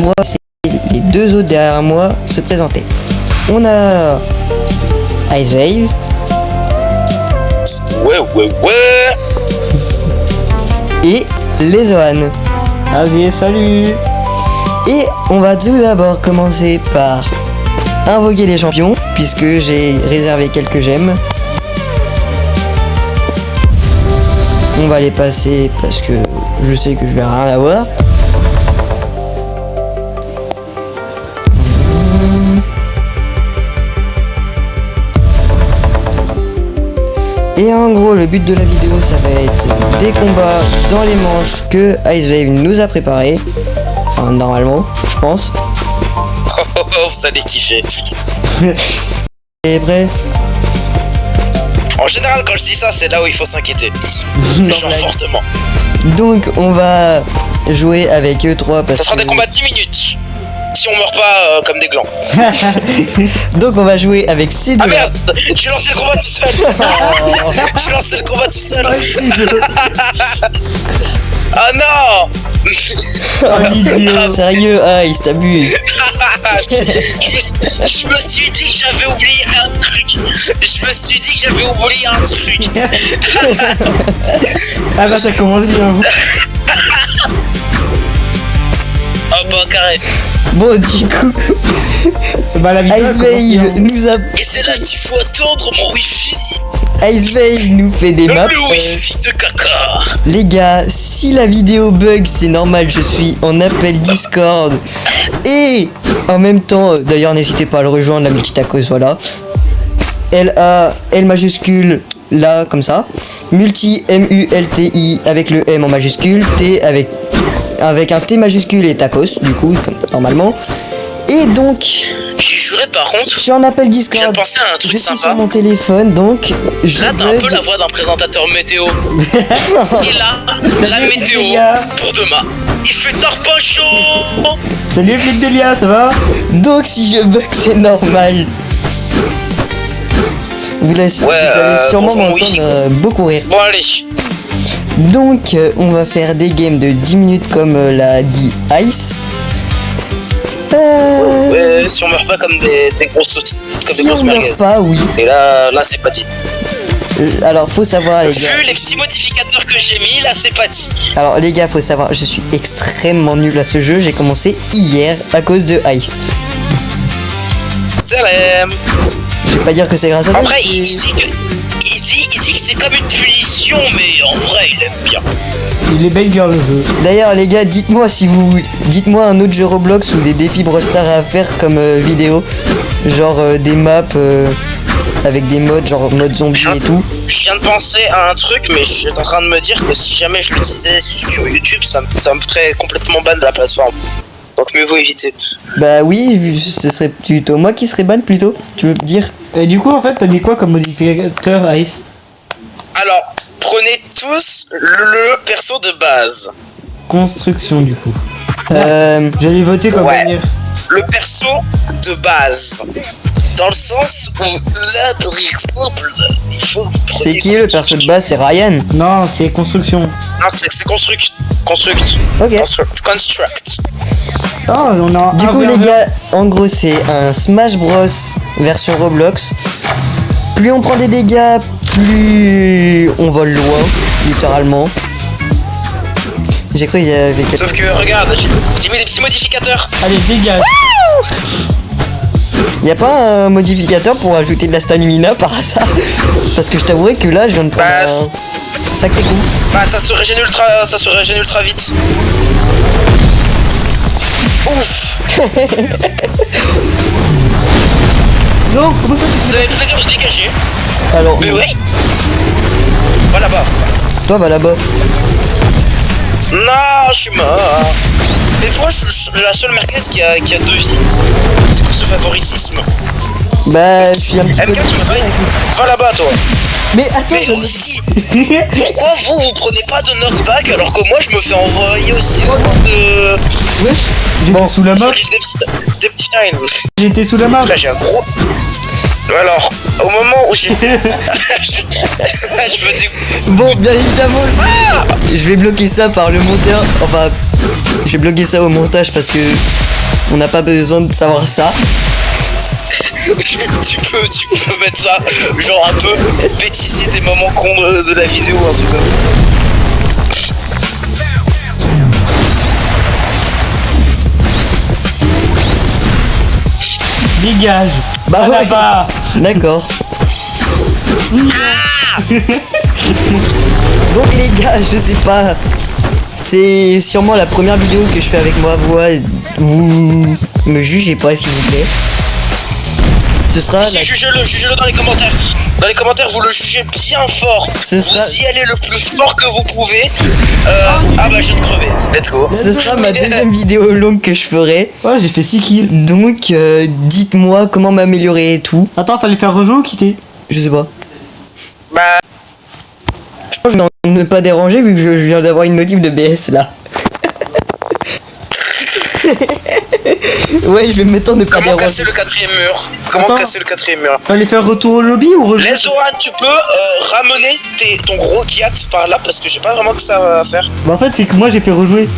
On va laisser les deux autres derrière moi se présenter. On a Ice Wave. Ouais. Et les Zohan. Vas-y, salut. Et on va tout d'abord commencer par invoquer les champions, puisque j'ai réservé quelques gemmes. On va les passer parce que je sais que je vais rien avoir. Et en gros, le but de la vidéo, ça va être des combats dans les manches que Ice Wave nous a préparé. Enfin, normalement, je pense. Oh, vous allez kiffer. Et prêt? En général, quand je dis ça, c'est là où il faut s'inquiéter. Genre fortement. Donc, on va jouer avec eux trois parce Ça sera que... des combats de 10 minutes. Si on meurt pas comme des glands. Donc, on va jouer avec ces deux. Ah merde, j'ai lancé le combat tout seul. J'ai lancé le combat tout seul. Ah non. Sérieux, Ice, t'abuses. Je me suis dit que j'avais oublié un truc. Ah bah ça commence bien. Oh bah carré. Bon, du coup, Bah la vidéo Ice Wave nous a... Et c'est là qu'il faut attendre mon wifi. Ice Wave nous fait des maps. Le wifi de caca. Les gars, si la vidéo bug, c'est normal, je suis en appel Discord. Et en même temps, d'ailleurs, n'hésitez pas à le rejoindre, la multitacos, voilà. L majuscule, là, comme ça. Multi, M-U-L-T-I, avec le M en majuscule. T avec un T majuscule et tacos, du coup, comme normalement. Et donc, J'ai juré par contre. je suis en appel Je viens Discord. de penser à un Je truc suis sympa. sur mon téléphone, donc je Là, t'as un peu bug. la voix d'un présentateur météo. Et là, la météo pour demain. Il fait tard pas chaud. Salut Flic Delia, ça va? Donc si je bug, c'est normal. Vous allez sûrement bonjour, mon wifi. m'entendre beaucoup rire. Bon, allez. Donc on va faire des games de 10 minutes comme l'a dit Ice. Ouais, si on meurt pas comme des grosses saucisses, comme des Si grosses on meurt merguez. pas, oui. Et là c'est pas dit. Alors faut savoir les gars. Vu les petits modificateurs que j'ai mis, là c'est pas dit. Alors les gars, faut savoir, je suis extrêmement nul à ce jeu. J'ai commencé hier à cause de Ice. Salam. Je vais pas dire que c'est grâce à toi. Après, il dit que c'est comme une punition, mais en vrai, il aime bien. Il est banger le jeu. D'ailleurs les gars, dites-moi dites-moi un autre jeu Roblox ou des défis Brawl Stars à faire comme vidéo, genre des maps avec des modes genre mode zombie et tout. Je viens de penser à un truc, mais je suis en train de me dire que si jamais je le disais sur YouTube, ça me ferait complètement ban de la plateforme. Donc mieux vaut éviter. Bah oui, ce serait plutôt moi qui serais ban plutôt, tu veux me dire? Et du coup en fait t'as mis quoi comme modificateur Ice? Alors, prenez tous le perso de base. Construction du coup. J'allais voter comme Ouais. manière. Le perso de base. Dans le sens où là, par exemple, il faut que vous C'est preniez... qui le perso de base? C'est Ryan. Non, c'est construction. Non, c'est construct. Construct. Ok. Construct. Oh, on a Du un coup les verre. gars, en gros c'est un Smash Bros version Roblox. Plus on prend des dégâts, plus on vole loin, littéralement. J'ai cru qu'il y avait quelque... Sauf que, regarde, j'ai mis des petits modificateurs. Allez, dégage. Y a pas un modificateur pour ajouter de la stamina par hasard? Parce que je t'avouerai que là je viens de prendre Bah, un sacré coup. Bah, ça se régène ultra vite. Ouf. Non, comment ça Vous avez le plaisir de dégager. Alors, Mais oui. Va là-bas. toi va là-bas. Non, je suis mort. Mais pourquoi je suis la seule merguez qui a 2 vies? C'est quoi ce favoritisme? Bah je suis un petit peu... MK, tu m'as pas dit. Va là-bas, toi. Mais attends, Mais je... aussi, pourquoi vous prenez pas de knockback alors que moi je me fais envoyer aussi autant de... Wesh, j'étais sous la map. sur l'île d'Epstein. J'étais sous la map. Là j'ai un gros... Alors, au moment où j'ai... je me dis... Bon, bien évidemment, je vais bloquer ça par le monteur. Enfin, je vais bloquer ça au montage parce que on n'a pas besoin de savoir ça. tu peux mettre ça, genre un peu bêtisier des moments cons de la vidéo, un truc comme ça. Dégage. Bah ouais. Là-bas. D'accord. Donc les gars, je sais pas. C'est sûrement la première vidéo que je fais avec ma voix. Vous me jugez pas s'il vous plaît. Ce sera Si, la... jugez-le dans les commentaires. Dans les commentaires, vous le jugez bien fort. Ce sera... Vous y allez le plus fort que vous pouvez. Ah bah je viens de crever. Let's go. Ce sera ma deuxième vidéo longue que je ferai. Ouais, j'ai fait 6 kills. Donc dites-moi comment m'améliorer et tout. Attends, fallait faire rejoindre ou quitter? Je sais pas. Bah Je pense que je vais ne pas déranger vu que je viens d'avoir une notif de BS là. Ouais, je vais me mettre en ne pas comment déranger. casser le quatrième mur? Comment Attends. casser le quatrième mur? Fallait faire retour au lobby ou rejoindre? Zoran, tu peux ramener ton gros Giat par là parce que j'ai pas vraiment que ça à faire. Bah en fait c'est que moi j'ai fait rejouer.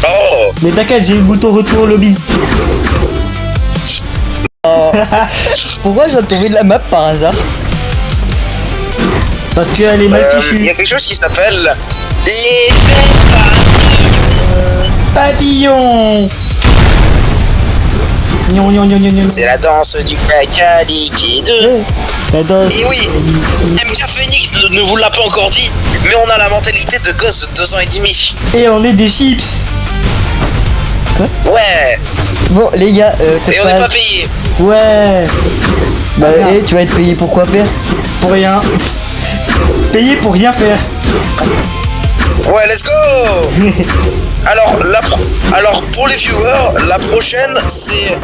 Oh. Mais t'inquiète, j'ai eu le bouton retour au lobby. Pourquoi je viens de tomber de la map par hasard? Parce qu'elle est mal Il y fichue. a quelque chose qui s'appelle les Papillon. Gnon, gnon, gnon, gnon, gnon. C'est la danse du caca liquide. La danse. Et oui, MK Phoenix ne vous l'a pas encore dit, mais on a la mentalité de gosse de 2 ans et demi. Et on est des chips. Ouais, Bon les gars, et on n'est pas payé. Ouais. Bah tu vas être payé pour quoi faire? Pour rien. Payé pour rien faire. Ouais, let's go. Alors pour les viewers, la prochaine c'est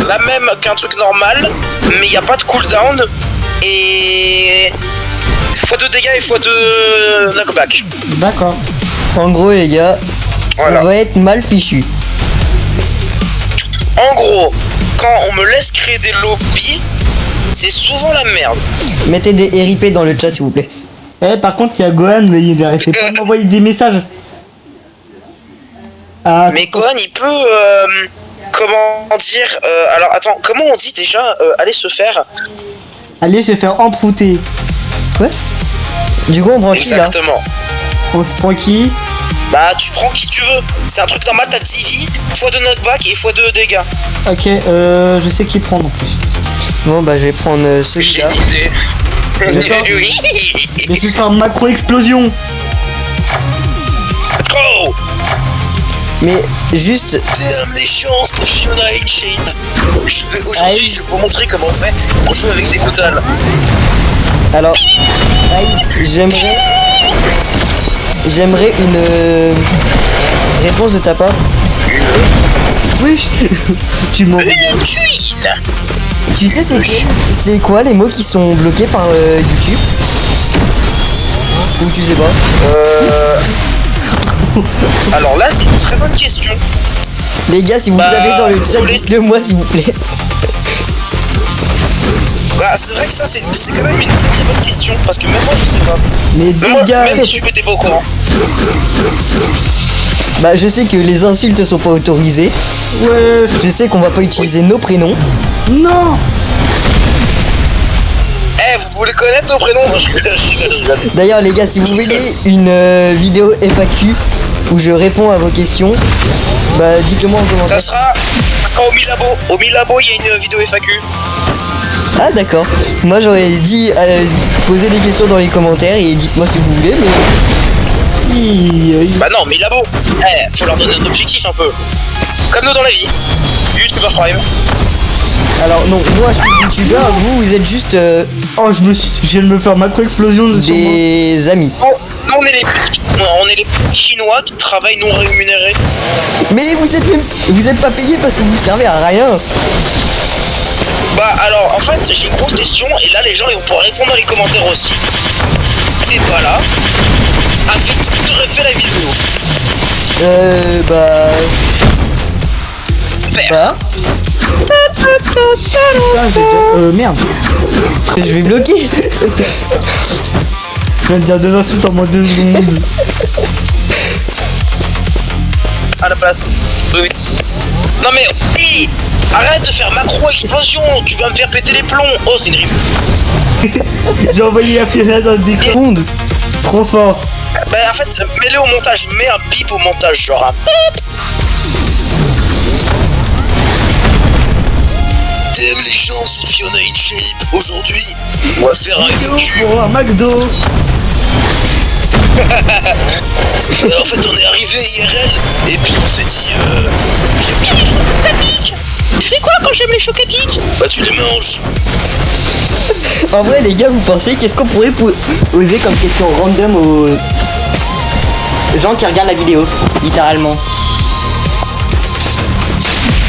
la même qu'un truc normal, mais il n'y a pas de cooldown et x2 dégâts et x2 knockback. D'accord. En gros les gars, Voilà. on va être mal fichu. En gros, quand on me laisse créer des lobbies, c'est souvent la merde. Mettez des RIP dans le chat s'il vous plaît. Eh par contre il y a Gohan, mais il arrêtait pas de m'envoyer des messages. Ah, Mais Gohan, il peut, comment dire, alors attends, comment on dit déjà, aller se faire? allez, je vais faire emprouter. Quoi? Du coup on prend qui là? Exactement. On se prend qui? Bah tu prends qui tu veux. C'est un truc normal, t'as 10 vies, x2 knockback et x2 dégâts. Ok, je sais qui prendre en plus. Bon bah je vais prendre J'ai celui-là. une idée. D'accord. Oui. Je vais faire macro explosion. Let's go. Mais juste, Damn les chances pour Fiona in shape. Aujourd'hui, je vais vous montrer comment on fait pour jouer avec des coutales. alors, Ice, j'aimerais une réponse de ta part. Oui, tu m'en. Une tuile. Tu sais c'est quoi les mots qui sont bloqués par YouTube? Ou tu sais pas? Alors là, c'est une très bonne question. Les gars, si vous Bah, savez dans le chat, faut les- dites-le moi s'il vous plaît. Bah, c'est vrai que ça, c'est quand même une très bonne question. Parce que même moi, je sais pas. Mais Même moi, dégage. même YouTube était pas au courant. Bah je sais que les insultes sont pas autorisées. Ouais. Je sais qu'on va pas utiliser nos prénoms. Non. Eh, vous voulez connaître nos prénoms? Non, je rigole. D'ailleurs les gars, si vous voulez une vidéo FAQ où je réponds à vos questions, bah dites-le moi en Ça commentaire. sera au Milabo. Au Milabo, il y a une vidéo FAQ. Ah d'accord. Moi j'aurais dit poser des questions dans les commentaires et dites-moi si vous voulez, mais Bah non, Milabo. Eh, faut leur donner un objectif un peu. Comme nous dans la vie. YouTuber Prime. alors non, moi je suis youtubeur, vous êtes juste Oh, je viens de me faire macro explosion sur moi. des amis. On est les Chinois qui travaillent non rémunérés. Mais vous êtes pas payé parce que vous servez à rien. Bah alors en fait j'ai une grosse question et là les gens ils vont pouvoir répondre dans les commentaires aussi. T'es pas là. Avec qui t'aurais fait la vidéo? Bah. Père. Bah. Putain, merde. Je vais bloquer. Je viens de dire 2 insultes en moins de 2 secondes. À la place. Oui, oui. Non mais, hey, arrête de faire macro-explosion, tu vas me faire péter les plombs. Oh, c'est une rime. J'ai envoyé la Fiona dans le décor. Seconde. Trop fort. Bah en fait, mets-le au montage, mets un bip au montage, genre un bip. T'aimes les gens, c'est Fiona in shape. Aujourd'hui, on va faire un FAQ. Pour un McDo. En fait, on est arrivé IRL et puis on s'est dit j'aime bien les chocs à pic. Je fais quoi quand j'aime les chocs à pic? Bah tu les manges. En vrai, les gars, vous pensez qu'est-ce qu'on pourrait poser comme question random aux gens qui regardent la vidéo, littéralement?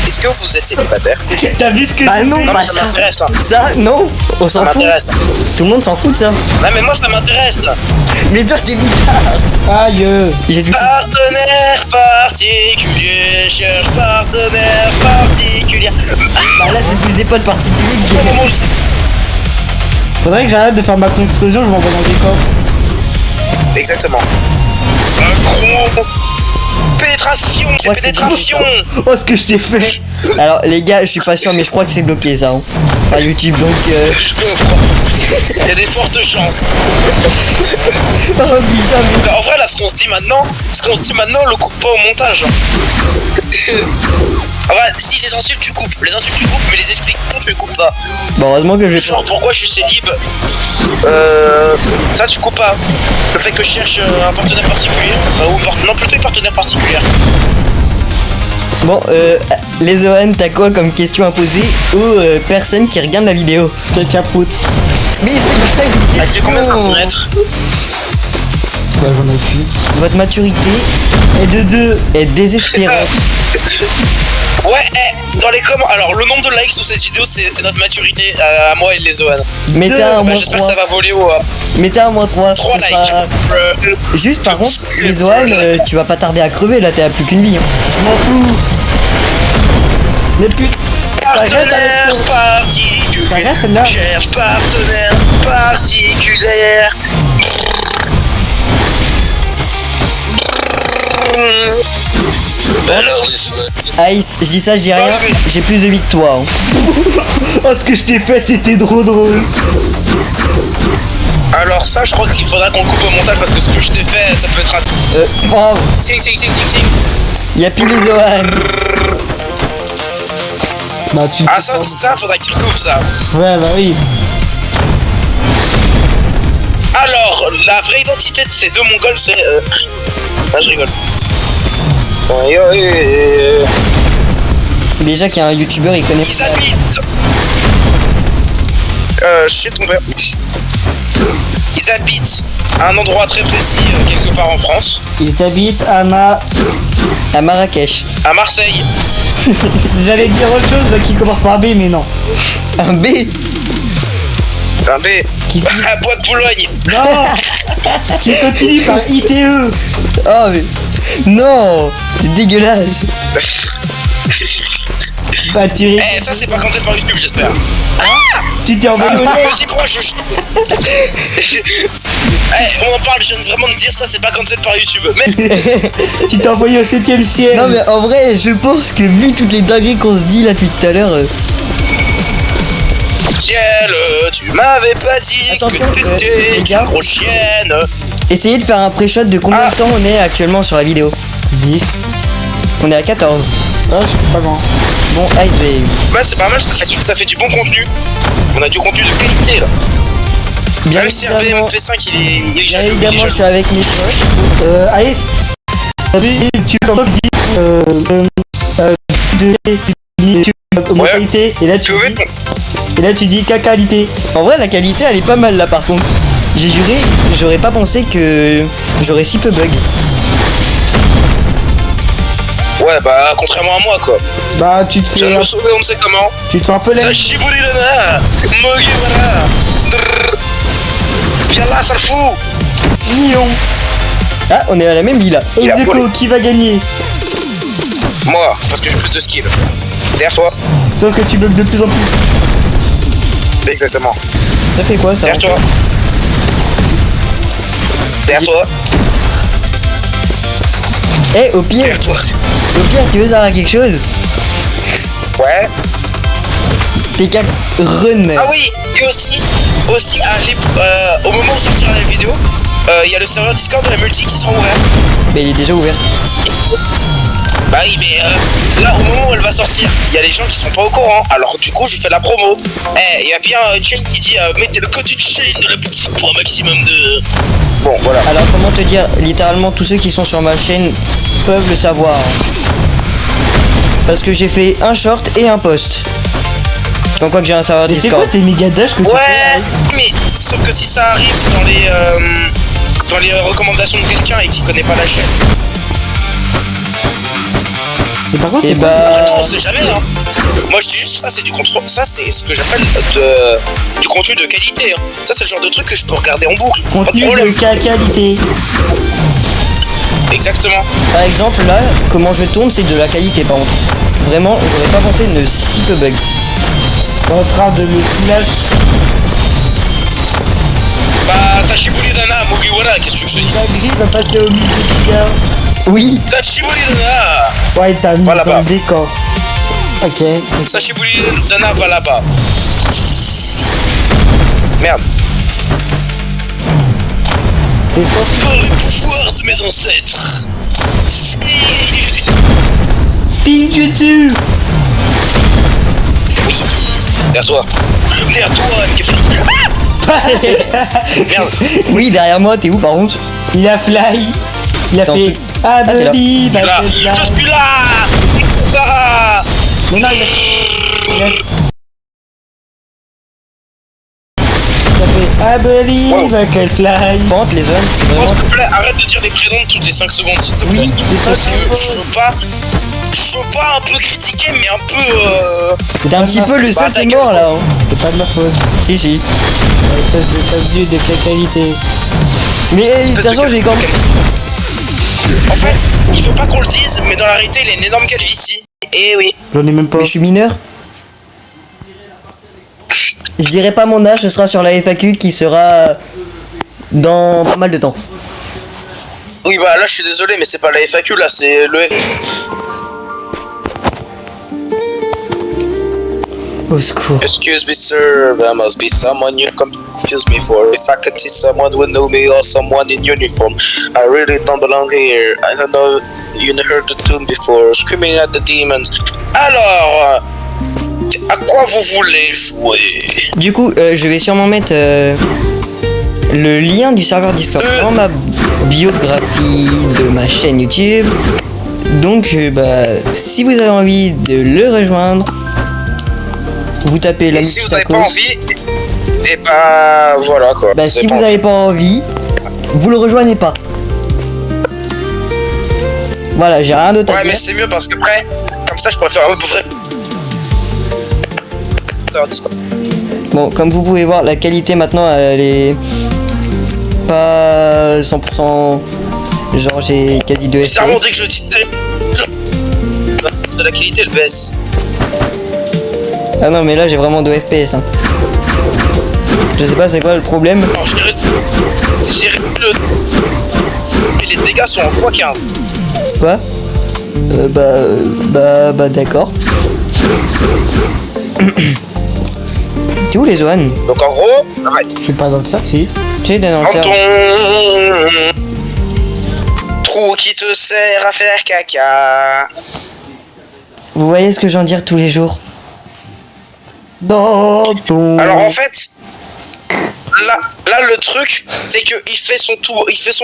Est-ce que vous êtes célibataire? T'as vu ce que Ah j'ai non, fait? Non, bah mais ça m'intéresse, hein. Ça, non, on Ça s'en fout. m'intéresse. Tout le monde s'en fout de ça. Non mais moi ça m'intéresse. Mais toi, t'es bizarre. Aïe. J'ai vu. Partenaire particulier, cherche partenaire particulier. Bah là, c'est plus des potes particuliers Au que moment où je- Faudrait que j'arrête de faire ma explosion, je m'envoie dans des coffres. Exactement. Un gros pénétration, c'est Ouais, c'est pénétration. Oh, ce que je t'ai fait. Alors, les gars, je suis pas sûr, mais je crois que c'est bloqué ça. Hein. Par YouTube, donc. Je comprends. Il y a des fortes chances. Oh putain, mais. En vrai là, ce qu'on se dit maintenant, on le coupe pas au montage. En vrai, si les insultes tu coupes, mais les explications tu les coupes pas. Bon, heureusement que je vais. Genre pourquoi je suis célib, ça tu coupes pas. Le fait que je cherche un partenaire particulier, non plutôt une partenaire particulière. Bon, les ON, t'as quoi comme question à poser aux personnes qui regardent la vidéo? Quel capote. Mais c'est pas une Ah, tu question. fais combien de centimètres? Bah, j'en ai plus. Votre maturité Et de 2. est désespérante. Ouais, dans les commentaires. Alors, le nombre de likes sur cette vidéo, c'est notre maturité à moi et les ON. Mettez un moins J'espère que 3. ça va voler au Mettez un moins 3. 3 ce likes. sera- Juste par contre, les ON, tu vas pas tarder à crever là, t'as plus qu'une vie. Hein. Je m'en fous. Mais putain. Partenaire particulier. Arrête là. Cherche partenaire particulière. Alors, les Ice, je dis ça, je dis rien, j'ai plus de vie que toi. Hein. Oh, ce que je t'ai fait, c'était trop drôle. Alors ça, je crois qu'il faudra qu'on le coupe au montage parce que ce que je t'ai fait, ça peut être un... Oh, Ting, ting, ting, ting, ting. y'a plus les ON. Bah, tu. Ah ça, faudra qu'il coupe ça. Ouais, bah oui. Alors, la vraie identité de ces deux mongols, c'est... Ah, je rigole. Déjà qu'il y a un youtubeur, il connaît Ils pas. habitent... je sais ton père. Ils habitent à un endroit très précis, quelque part en France. Ils habitent À Marrakech. À Marseille. J'allais dire autre chose là, qui commence par B, mais non. Un B. Un B. Qui, À Bois de Boulogne. non. Qui continue par ITE. Oh mais. Non. C'est dégueulasse. Bah, tu Eh, ça c'est pas cancel par YouTube, j'espère. tu t'es envolé au nez. Vas-y, pourquoi je... Eh, on en parle, je viens de vraiment de dire ça, c'est pas cancel par YouTube. Mais... Tu t'es envoyé au 7ème ciel. Non mais en vrai, je pense que vu toutes les dingueries qu'on se dit là depuis tout à l'heure. Ciel, tu m'avais pas dit Attention, que les t'étais gars. une grosse chienne. Essayez de faire un pré-shot de combien de temps on est actuellement sur la vidéo. 10. On est à 14. Ah, je suis pas grand. Bon, Ice, Ouais, c'est pas mal, t'as fait du bon contenu. On a du contenu de qualité là. bien Même si un évidemment, VM-P5 il est bien jaloux, il est évidemment, je jaloux. suis avec mes potes. Aïs, tu dis homosexualité, et là Tu veux tu dis cacalité. En vrai, la qualité, elle est pas mal là par contre. J'ai juré, j'aurais pas pensé que j'aurais si peu bug. Ouais, bah, contrairement à moi quoi. Bah tu te Je viens de fais me sauver, on ne sait comment. un peu la Ça chibouli lana, mogi voilà. Drrr. Viens là, ça le fout. million. Ah, on est à la même vie là. Il a Ex aequo, volé. qui va gagner? Moi, parce que j'ai plus de skill. Derrière toi. Sauf que tu bugs de plus en plus. Exactement. Ça fait quoi ça? Derrière toi. Derrière toi. Eh, au pire, Derrière toi. tu veux savoir quelque chose? Ouais. T'es qu'à run. Ah oui, et aussi au moment où sortira la vidéo, il y a le serveur Discord de la multi qui sera ouvert. Mais il est déjà ouvert. Bah oui, mais là, au moment où elle va sortir, il y a des gens qui sont pas au courant. Alors du coup, je fais la promo. Eh, il y a bien une chaîne qui dit mettez le code d'une chaîne de la boutique pour un maximum de... Bon, voilà. Alors comment te dire, littéralement tous ceux qui sont sur ma chaîne peuvent le savoir. Parce que j'ai fait un short et un post. Comme quoi que j'ai un serveur Mais c'est quoi Discord. tes méga dash que tu fais, Ouais, Alex? mais sauf que si ça arrive dans les recommandations de quelqu'un et qui connaît pas la chaîne, Et par contre, Et c'est bah... après, on sait jamais, hein. Moi je dis juste ça, c'est du contrôle. Ça, c'est ce que j'appelle du contenu de qualité, hein. Ça, c'est le genre de truc que je peux regarder en boucle. Pas de contenu de problème. qualité. Exactement. Par exemple là, comment je tourne c'est de la qualité par contre. Vraiment, j'aurais pas pensé ne si peu bug. En train de me slash. Bah, Sashibuli Dana, Mugiwara, qu'est-ce que je te dis? La grille va passer au milieu du gars. Oui. Sashibuli Dana. Ouais, t'as mis Va dans là-bas. le décor. Ok. Sashibuli Dana va là-bas. Merde. C'est ça. Par le pouvoir de mes ancêtres. Spinjutsu. Oui. Derrière toi. Derrière toi, Kefri. Merde. Oui, derrière moi, t'es où par contre? Il a fly. Il a Attends, fait. tu- Ah, t'es là. Buddy, Je suis là. bah, c'est là. Je suis là. Ah. Mais non, il a fait. Ah, Buddy, Wow. bah, quel fly. Par contre, les zones, c'est Oh, vraiment. s'il te plaît, arrête de dire des prénoms toutes les 5 secondes, s'il te plaît. Oui, c'est Parce ça. que je veux pas un peu critiquer, mais un peu T'es un petit peu le Bah, seul ta qui est gueule, mort là. Hein. C'est pas de ma faute. Si, si. Espèce de tabu de qualité. Mais de toute espèce façon, j'ai quand même. En fait, il faut pas qu'on le dise, mais dans la réalité, il a une énorme calvitie. Et oui. J'en ai même pas. Mais je suis mineur. Je dirai pas mon âge, ce sera sur la FAQ qui sera dans pas mal de temps. Oui, bah là, je suis désolé, mais c'est pas la FAQ, là, c'est le F. Au secours. Excuse me, sir, there must be someone you confuse me for. If I could see someone who know me or someone in uniform, I really don't belong here. I don't know, you heard the tune before, screaming at the demons. Alors, à quoi vous voulez jouer? Du coup, je vais sûrement mettre le lien du serveur Discord dans ma biographie de ma chaîne YouTube. Donc, bah, si vous avez envie de le rejoindre, vous tapez la Et si musique vous avez pas tacos. envie, et bah voilà quoi. Bah, si vous avez pas envie, vous le rejoignez pas. Voilà, j'ai rien d'autre à Ouais, mais dire. c'est mieux parce que après, comme ça, je pourrais faire un peu vrai. Bon, comme vous pouvez voir, la qualité maintenant, elle est pas 100%. Genre, j'ai quasi 2 Bizarrement, FPS. dès que je dis de la qualité, elle baisse. Ah non, mais là, j'ai vraiment 2 FPS. Hein. Je sais pas c'est quoi le problème. Alors, j'ai réduit le. Et les dégâts sont en x15. Quoi bah d'accord. T'es où les zones? Donc en gros, arrête. Je suis pas dans le sac, si. Tu sais, dans le Dans serveur. ton trou qui te sert à faire caca. Vous voyez ce que j'en dire tous les jours? Dans ton. Alors en fait, là le truc, c'est que il fait son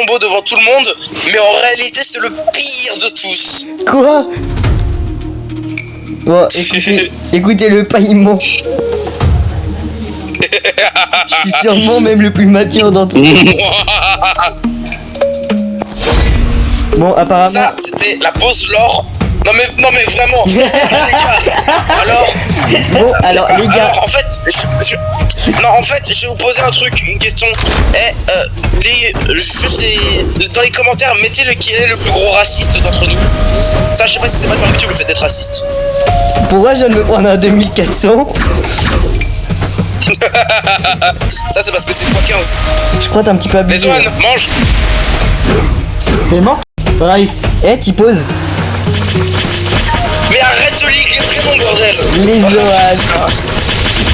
beau devant tout le monde, mais en réalité c'est le pire de tous. Quoi? Bon, écoutez le paillement. Je suis sûrement même le plus mature d'entre vous. Bon, apparemment. Ça, c'était la pause lore. Non mais vraiment. Les gars, alors. Bon, alors les gars. Alors, en fait, non, en fait, je vais vous poser un truc, une question. Dans les commentaires, mettez qui est le plus gros raciste d'entre nous. Ça, je sais pas si c'est pas dans YouTube le fait d'être raciste. Pourquoi je viens de me prendre un 2400? Ça c'est parce que c'est x15. Je crois que t'es un petit peu Les abusé. One, mange. T'es mort? Rice. Eh, t'y poses. Mais arrête de lire les prénoms, bordel. Les Zohan.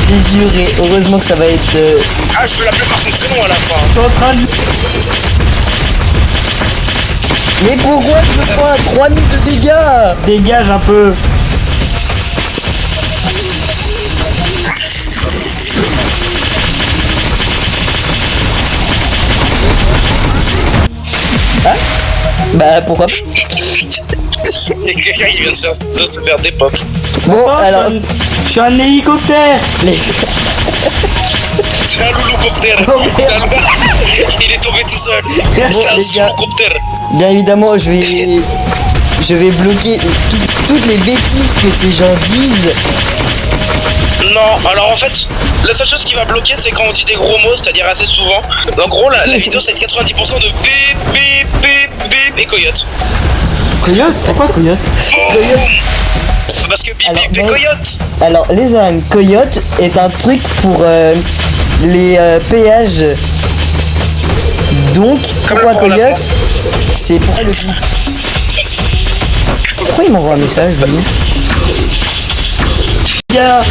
Déjuré. Heureusement que ça va être... Ah, je vais l'appeler par son prénom à la fin. Je suis en train de... Mais pourquoi je me prends à 3000 de dégâts? Dégage un peu. Bah pourquoi pas. Il y a quelqu'un qui vient de se faire des pop. Bon Attends, alors... je suis un hélicoptère. Les... C'est un loulou-coptère. Oh, merde. Il est tombé tout seul. Bon, C'est un les gars. loulou-coptère. Bien évidemment, je vais bloquer toutes les bêtises que ces gens disent. Non, alors en fait, la seule chose qui va bloquer, c'est quand on dit des gros mots, c'est-à-dire assez souvent. En gros, la vidéo, ça va être 90% de bip, bip, bip, bip et coyote. Coyote? C'est quoi coyote? Boum. Parce que bip, Alors, bip et mais- coyote. Alors, les Zohan, coyote est un truc pour les péages. Donc, Comme pourquoi pour la coyote? France. C'est pourquoi le bip. Pourquoi il m'envoie un message, lui? Gars.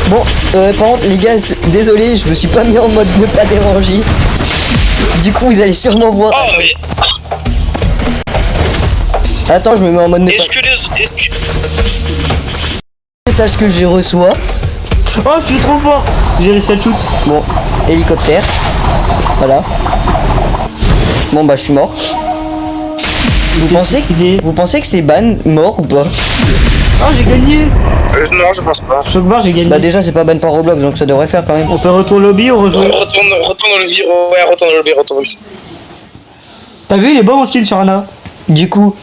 Bon, par contre, les gars, désolé, je me suis pas mis en mode ne pas déranger. Du coup, vous allez sûrement voir. Oh, mais Attends, je me mets en mode ne pas est-ce que les. message que je reçois. Oh, je suis trop fort. J'ai réussi à shoot. Bon, hélicoptère. Voilà. Bon, bah, je suis mort. Vous pensez que c'est ban mort ou pas? Oh, j'ai gagné. Non, je pense pas. Chocbar, j'ai gagné. Bah, déjà, c'est pas ban par Roblox, donc ça devrait faire quand même. On fait retour lobby, on rejoue. Retourne dans le lobby. Ouais, retourne dans le lobby, retourne. T'as vu, il est bon mon skin sur Anna. Du coup,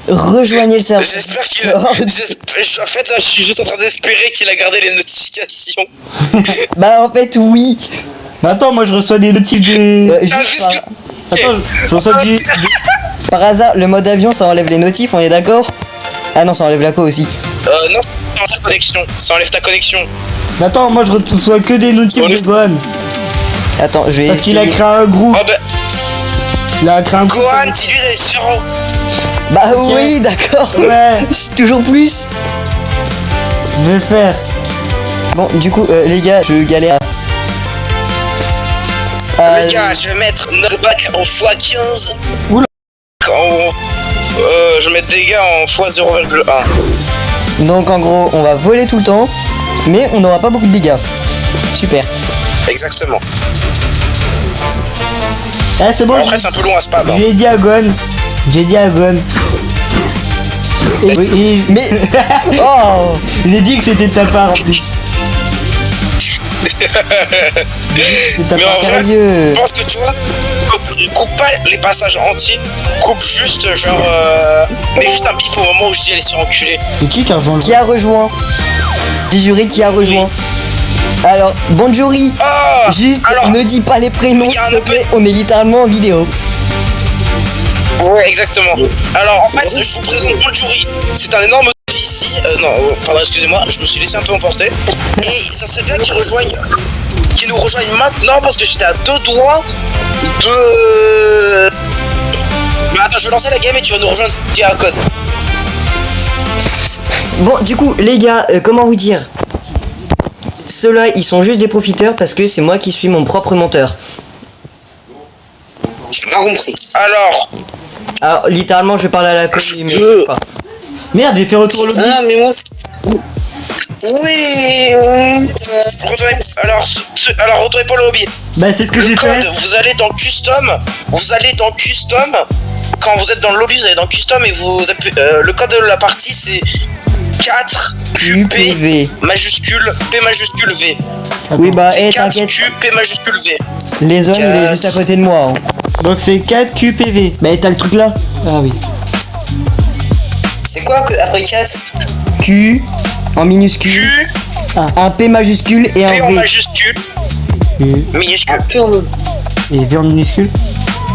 rejoignez le serveur. J'espère que. En fait, là, je suis juste en train d'espérer qu'il a gardé les notifications. Bah, en fait, oui. Mais attends, moi je reçois des notifs de... Ah, Juste juste Attends, je reçois du... par hasard, le mode avion, ça enlève les notifs, on est d'accord? Ah non, ça enlève la co aussi. Non, ça enlève ta connexion. Ça enlève ta connexion. Mais attends, moi je reçois que des notifs On de est- Gohan. Attends, je vais Parce qu'il a essayer. créé un groupe. Oh bah, Il a créé un groupe. Gohan, dis-lui d'aller sur. Bah oui, d'accord. Ouais, C'est toujours plus. je vais faire. Bon, du coup, les gars, je galère. Les gars, je vais mettre knockback en x15. Oula. Je vais mettre dégâts en x0,1. Donc en gros, on va voler tout le temps, mais on n'aura pas beaucoup de dégâts. Super. Exactement. Eh, c'est bon, Après, c'est un peu long à spam. je Hein. lui ai dit à Gohan. J'ai dit à Gohan. Mais... Oh. J'ai dit que c'était de ta part en plus. C'est ta Mais part. en vrai, Sérieux. je pense que tu vois, coupe pas les passages entiers, coupe juste genre. Mais juste un bip au moment où je dis allez se faire enculer. C'est qui a rejoint le Qui a rejoint? J'ai juré qui a rejoint. Alors, Bonjouri. Oh Juste, alors, ne dis pas les prénoms, il y a un s'il te plaît. On est littéralement en vidéo. Ouais, exactement. Alors, en fait, je vous présente Bonjouri. C'est un énorme ici. Non, pardon, excusez-moi, je me suis laissé un peu emporter. Et ça serait bien qu'ils nous rejoignent maintenant parce que j'étais à 2 doigts de. Mais attends, je vais lancer la game et tu vas nous rejoindre via un code. Bon, du coup, les gars, comment vous dire? Ceux-là, ils sont juste des profiteurs parce que c'est moi qui suis mon propre monteur. J'ai pas compris. Alors, littéralement, je parle à la commune, mais je sais pas. Merde, j'ai fait retour au lobby. Ah, mais moi. Oui. Alors, retournez pas le lobby. Bah, c'est ce que Le j'ai code, fait. vous allez dans custom. Quand vous êtes dans le lobby, vous allez dans custom et vous appuyez, le code de la partie c'est 4 QP UPV. majuscule P majuscule V. Oui, bah, C'est 4 t'inquiète. QP majuscule V. Les zones, il est Quatre. juste à côté de moi. Hein. Donc c'est 4 QPV. Mais t'as le truc là. Ah oui. C'est quoi que après 4 Q en minuscule, Q, un P majuscule et P un en V. majuscule, minuscule. Et V en minuscule.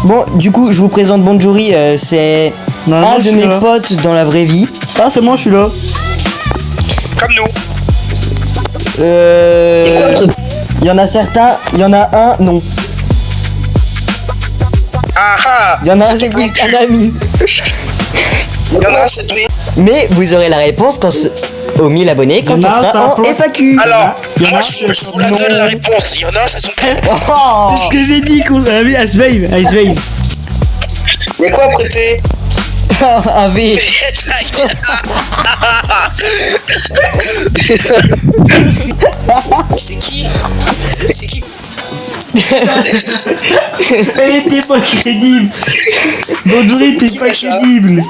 Bon, du coup, je vous présente Bonjouri. C'est Non, un je de suis mes là. potes dans la vraie vie. Ah, c'est moi, je suis là. Comme nous. Il y en a certains, il y en a un, non. Ah ah. Il y en a un, c'est plus qu'un ami. Il y en a un, c'est lui. Mais vous aurez la réponse aux 1000 abonnés quand Il y en on a un, c'est sera un en faux. FAQ. Alors, Il y en a moi un, je c'est vous la son donne nom. la réponse. Il y en a un, c'est son prénom. Oh. C'est ce que j'ai dit, qu'on a vu Ice Wave. Mais quoi, préfet? Ah oui. C'est qui? Mais c'est qui? Elle était pas crédible. Bonjour, t'es Qui pas ça, crédible.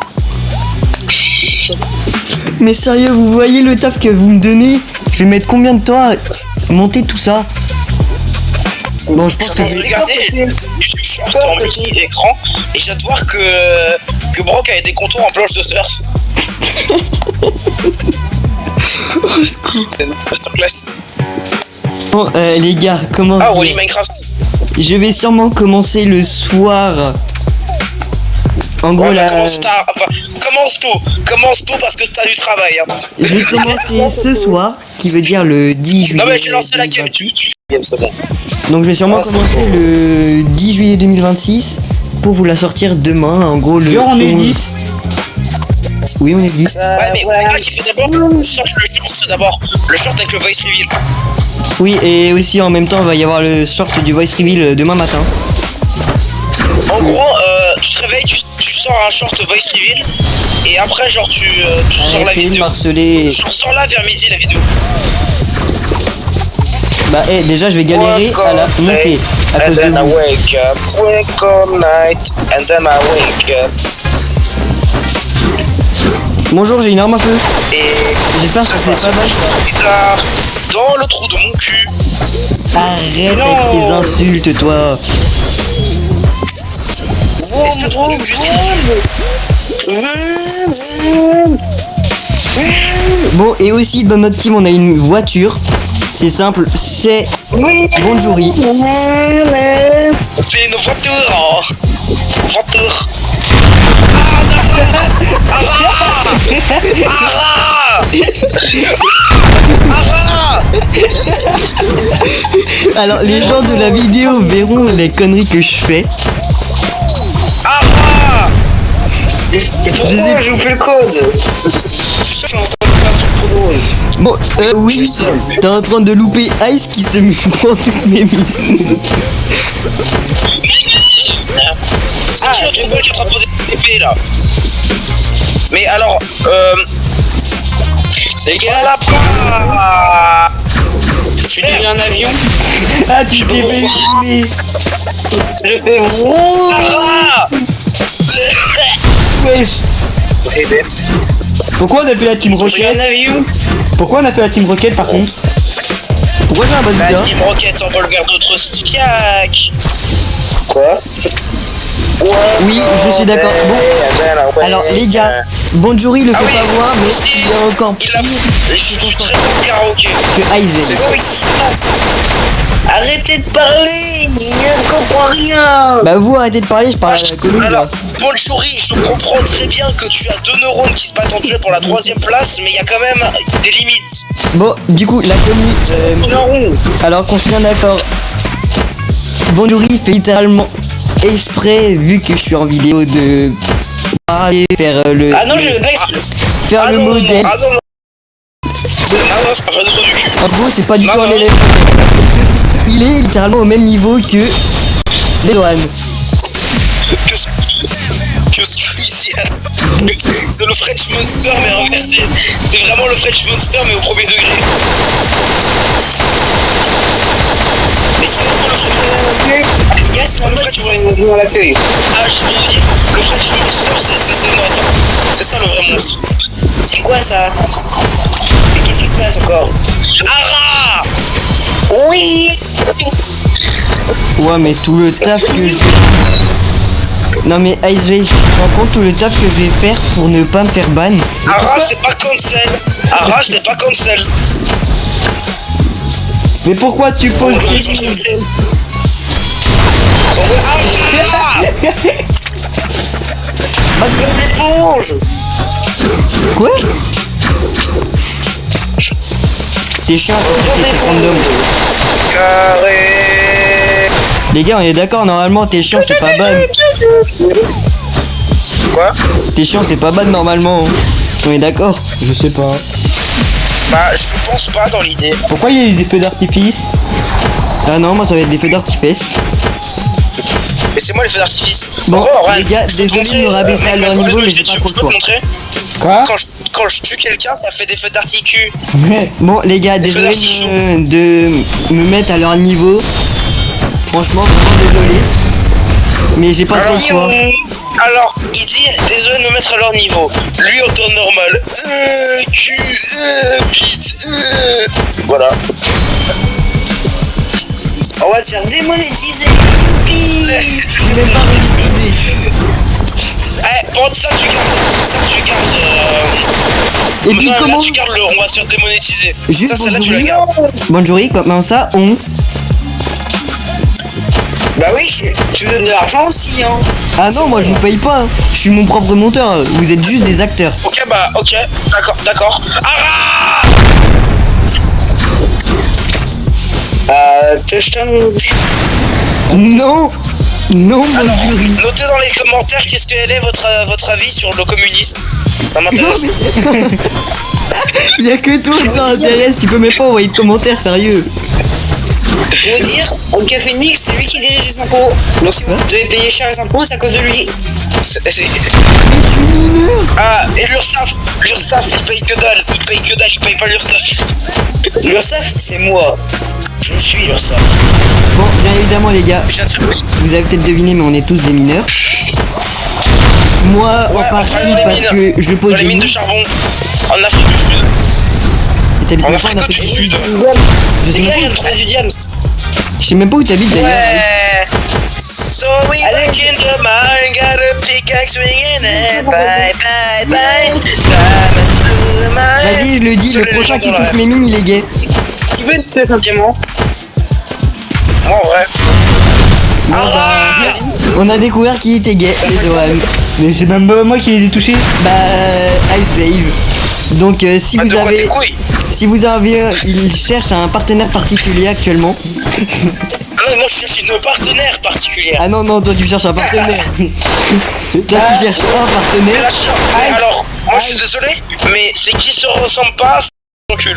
Mais sérieux, vous voyez le taf que vous me donnez? Je vais mettre combien de temps à monter tout ça? Bon, je pense que J'ai regardé YouTube Short en multi-écran et je viens de voir que Brock avait des contours en planche de surf. C'est une masterclass. Bon, les gars, comment Ah, dire, Wally Minecraft. je vais sûrement commencer le soir. En gros, Ouais, là, commence tôt parce que t'as du travail. Hein. je vais commencer ce soir, qui veut dire le 10 juillet. Non mais j'ai lancé la game, 2026. c'est bon. Donc je vais sûrement Ah, c'est commencer bon. le 10 juillet 2026 pour vous la sortir demain. En gros, le Genre, on est 11. 10. Oui, on est 10. Ouais, mais là, il fait d'abord, sort le short d'abord. Le short avec le voice reveal. Oui, et aussi en même temps, il va y avoir le short du voice reveal demain matin. En gros, tu te réveilles, tu sors un short voice reveal. Et après, genre, tu sors la Arrêtez de vidéo. marceler. Genre, sors là vers midi la vidéo. Bah, déjà, je vais galérer à la montée à And cause de then I vous. wake up, welcome night, and then I wake up. Bonjour, j'ai une arme à feu. Et J'espère que c'est pas mal ça. bizarre, dans le trou de mon cul. Arrête Non. avec tes insultes, toi. Est-ce que le trou du cul, Bon, et aussi dans notre team, on a une voiture. C'est simple, c'est Bonjouri. c'est une voiture. Hein. Voiture. Alors, les gens de la vidéo verront les conneries que je fais. Pourquoi j'ai oublié le code? Bon, oui, t'es en train de louper Ice qui se prend toutes mes mines. Ah, c'est moi qui est en train de poser des épées là. Mais alors, les gars là, je suis devenu un avion. Ah, tu t'es fait éliminer. Je fais ah. Wesh. Pourquoi on a fait la team Je suis un Rocket? avion. Pourquoi on a fait la team Rocket par contre? Pourquoi j'ai un La bazooka? team Rocket envole vers d'autres stiaks. Quoi? Oui, je suis d'accord. Bon, alors les gars, Bonjouri le Ah fait oui, pas voir, mais aussi, il est encore il a pire je suis très bon au karaoké. que Ice C'est Veil. quoi qui se passe? Arrêtez de parler, je ne comprends rien. Bah vous arrêtez de parler, je parle à la commune Alors, là. Bonjouri, je comprends très bien que tu as deux neurones qui se battent en duel pour la 3ème place, mais il y a quand même des limites. Bon, du coup, la commune, alors qu'on se met d'accord, Bonjouri fait littéralement exprès, vu que je suis en vidéo, de parler, faire le... Ah non, je vais pas expliquer. faire le modèle. Ah non, non. Ah non, c'est pas vrai de trop du cul. En gros, c'est pas du Non, tout un non. élève. Il est littéralement au même niveau que les douanes. Que Squeezie. C'est le French Monster mais inversé. C'est vraiment le French Monster mais au premier degré. Mais c'est vraiment le French. Yes, le French Monster. Ah, je peux vous dire, le French Monster c'est notre. C'est ça le vrai monstre. C'est quoi ça? Mais qu'est-ce qui se passe encore? Ara! Oui! Ouais, mais tout le taf que je... Non mais Ice Veil, tu te rends compte tout le taf que je vais faire pour ne pas me faire ban? Ara c'est pas cancel. Ara c'est pas cancel. Mais pourquoi tu poses Oui, tes c'est mines? cancel. Ah! Bah, l'éponge! Quoi? T'es chiant à sortir tes trucs random. Carré. Les gars, on est d'accord, normalement, t'es chiant, c'est pas bad. Quoi? T'es chiant, c'est pas bad normalement. On est d'accord. Je sais pas. Bah, je pense pas dans l'idée. Pourquoi il y a eu des feux d'artifice? Ah non, moi ça va être des feux d'artifice. Mais c'est moi les feux d'artifice. Bon, En gros, Ryan, les gars, je peux te désolé de me montrer, rabaisser à leur niveau, mais j'ai pas je trop le peux te choix. montrer. Quoi? Quand je tue quelqu'un, ça fait des feux d'articule. Bon, les gars, désolé de me mettre à leur niveau. Franchement, vraiment désolé. Mais j'ai pas trop le choix. Alors, il dit désolé de me mettre à leur niveau. Lui en temps normal. Bite. Voilà. On va se faire démonétiser. Je suis même pas monétisé. Bon, ça tu gardes. Et puis non, comment là, tu gardes le. On va se faire démonétiser. Juste Ça, celle-là, tu la bonjour. gardes. Bonjour, comment ça on. Bah oui, tu me donnes de l'argent aussi, hein. Ah non, moi je vous paye pas. Je suis mon propre monteur. Vous êtes juste des acteurs. Ok, bah, ok. D'accord. Ah Non. Non, Alors, bonjour. notez dans les commentaires qu'est-ce que est votre avis sur le communisme. Ça m'intéresse. Y'a que toi que ça intéresse. Tu peux même pas envoyer de commentaires, sérieux. Je veux dire, au Café Nix, c'est lui qui dirige les impôts. Donc si vous devez payer cher les impôts, c'est à cause de lui. Mais je suis mineur. Ah, et l'URSSAF, il paye que dalle, il paye pas l'URSSAF. L'URSSAF, c'est moi. Je suis l'URSSAF. Bon, bien évidemment, les gars, Je viens de faire vous avez peut-être deviné, mais on est tous des mineurs. Moi, Ouais, en partie, on est parce mineurs. que je pose dans les des mines de mines. charbon en Afrique du Sud. Et t'habites En même pas en Afrique Afrique du du Sud. Sud. Je sais Les même gars, je pas viens de trouver du diams. Je sais même pas où t'habites d'ailleurs. Alex. Ouais. So we back in the mine, got a pickaxe swinging it. Bye. Diamonds to the mine. Vas-y, je le dis, le prochain qui touche mes mines, il est gay. Qui veut te faire un diamant? Moi, en vrai. Bon, Ah, bah, on a découvert qu'il était gay, les OM. Mais c'est même pas moi qui les ai touchés. Bah, Ice Wave. Donc, si Bah, vous de quoi tes avez. couilles? Il cherche un partenaire particulier actuellement. Ah non, moi je cherche une partenaire particulière. Ah non, toi tu cherches un partenaire. Toi tu cherches un Mais partenaire. là, alors, moi je suis désolé, mais c'est qui se ressemble pas, c'est ton cul.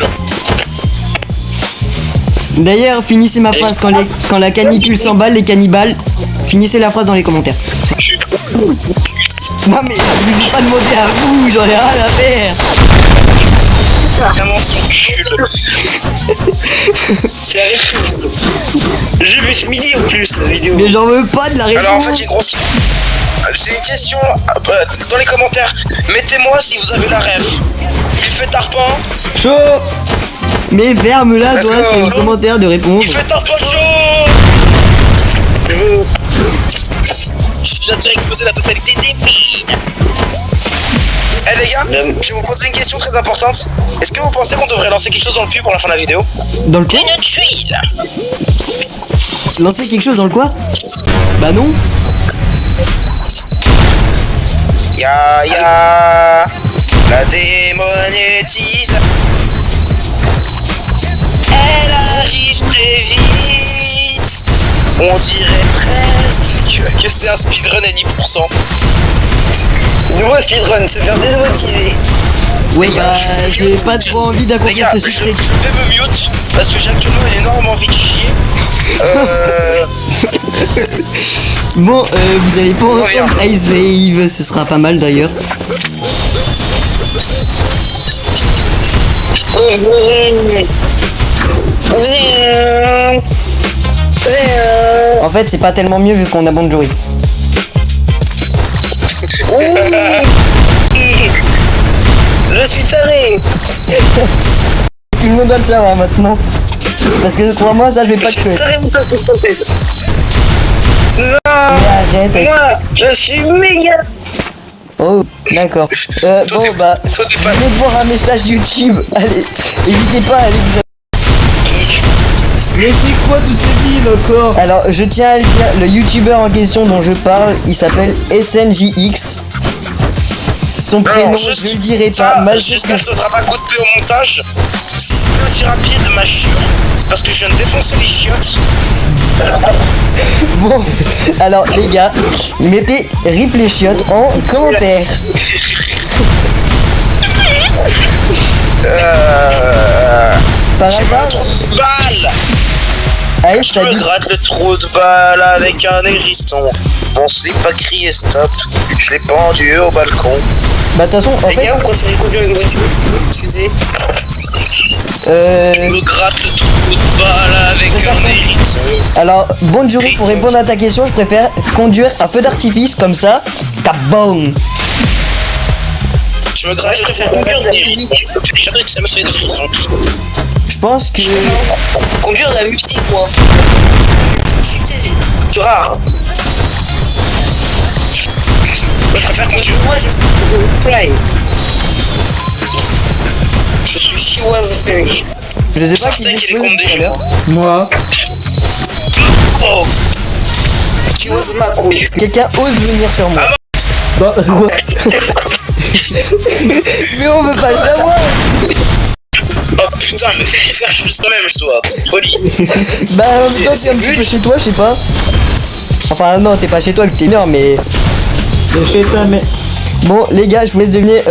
D'ailleurs, finissez ma phrase quand la canicule s'emballe, les cannibales. Finissez la phrase dans les commentaires. Non mais je vous ai pas demandé à vous, j'en ai rien à faire. Vraiment son cul. C'est la réponse. J'ai vu ce midi en plus la vidéo. Mais j'en veux pas de la réponse. Alors en fait, j'ai une question dans les commentaires. Mettez-moi si vous avez la ref. Il fait tarpin. Chaud. Mais ferme-la, Let's toi, go. c'est le commentaire de répondre. Il fait tarpin chaud. Je viens de faire exploser la totalité des mines. Eh les gars, je vais vous poser une question très importante. Est-ce que vous pensez qu'on devrait lancer quelque chose dans le cul pour la fin de la vidéo? Dans le quoi? Une tuile. Lancer quelque chose dans le quoi? Bah non. Ya la démonétise. Elle arrive très vite. On dirait presque que c'est un speedrun à 10%. Nouveau speedrun, se faire démonétiser. Ouais, Les gars, bah je j'ai mute. pas trop envie Les d'accomplir gars, ce je succès. vais me mute parce que j'ai actuellement une énorme envie de chier. Bon, vous allez pas Reviens. entendre Ice Wave, ce sera pas mal d'ailleurs. En fait, c'est pas tellement mieux vu qu'on a Bon Jory. Je suis taré. Tout le monde doit le savoir maintenant. Parce que crois-moi, ça je vais pas te J'ai tuer. taré mon tête. Non, Mais arrête avec... moi, je suis méga. Oh, d'accord. Toi, Bon, t'es- bah, toi, t'es je pas- viens de voir un message YouTube. Allez, n'hésitez pas à aller vous Mais c'est quoi toutes ces villes encore? Alors, je tiens à le dire, le youtubeur en question dont je parle, il s'appelle SNJX. Son prénom, je le dirai pas. J'espère que ça sera pas coupé au montage. Si c'est aussi rapide, ma chiotte, c'est parce que je viens de défoncer les chiottes. Bon, alors les gars, mettez rip les chiottes en commentaire. Par hasard, Balle. Aïe, Je t'as me dit. gratte le trou de balle avec un hérisson. Mon slip a crié stop. Je l'ai pendu au balcon. Bah de toute façon, en Les fait, gars, vous préférez conduire une voiture? Excusez. Je me gratte le trou de balle avec un hérisson. alors, bonne journée pour répondre à ta question, je préfère conduire un feu d'artifice comme ça. Kaboom. Je me gratte, je préfère conduire de la musique. Ça me fait des frissons. Je pense que. Conduire de la musique, moi. Parce que je pense que c'est rare. Je préfère conduire. Moi, je fly. Je suis She Was a Fairy. Je sais pas Certain qui qu'il est j'ai contre des tout à l'heure. Moi. Oh. She Was ma couille. Quelqu'un ose venir sur moi. Bah, Mais on veut pas le savoir. Oh putain, mais frère, je suis quand même, je dois. C'est folie. Bah en même temps t'es un petit peu chez toi, je sais pas. Enfin non, t'es pas chez toi vu que t'es énorme, mais. c'est chez ta mère. Bon les gars, je vous laisse deviner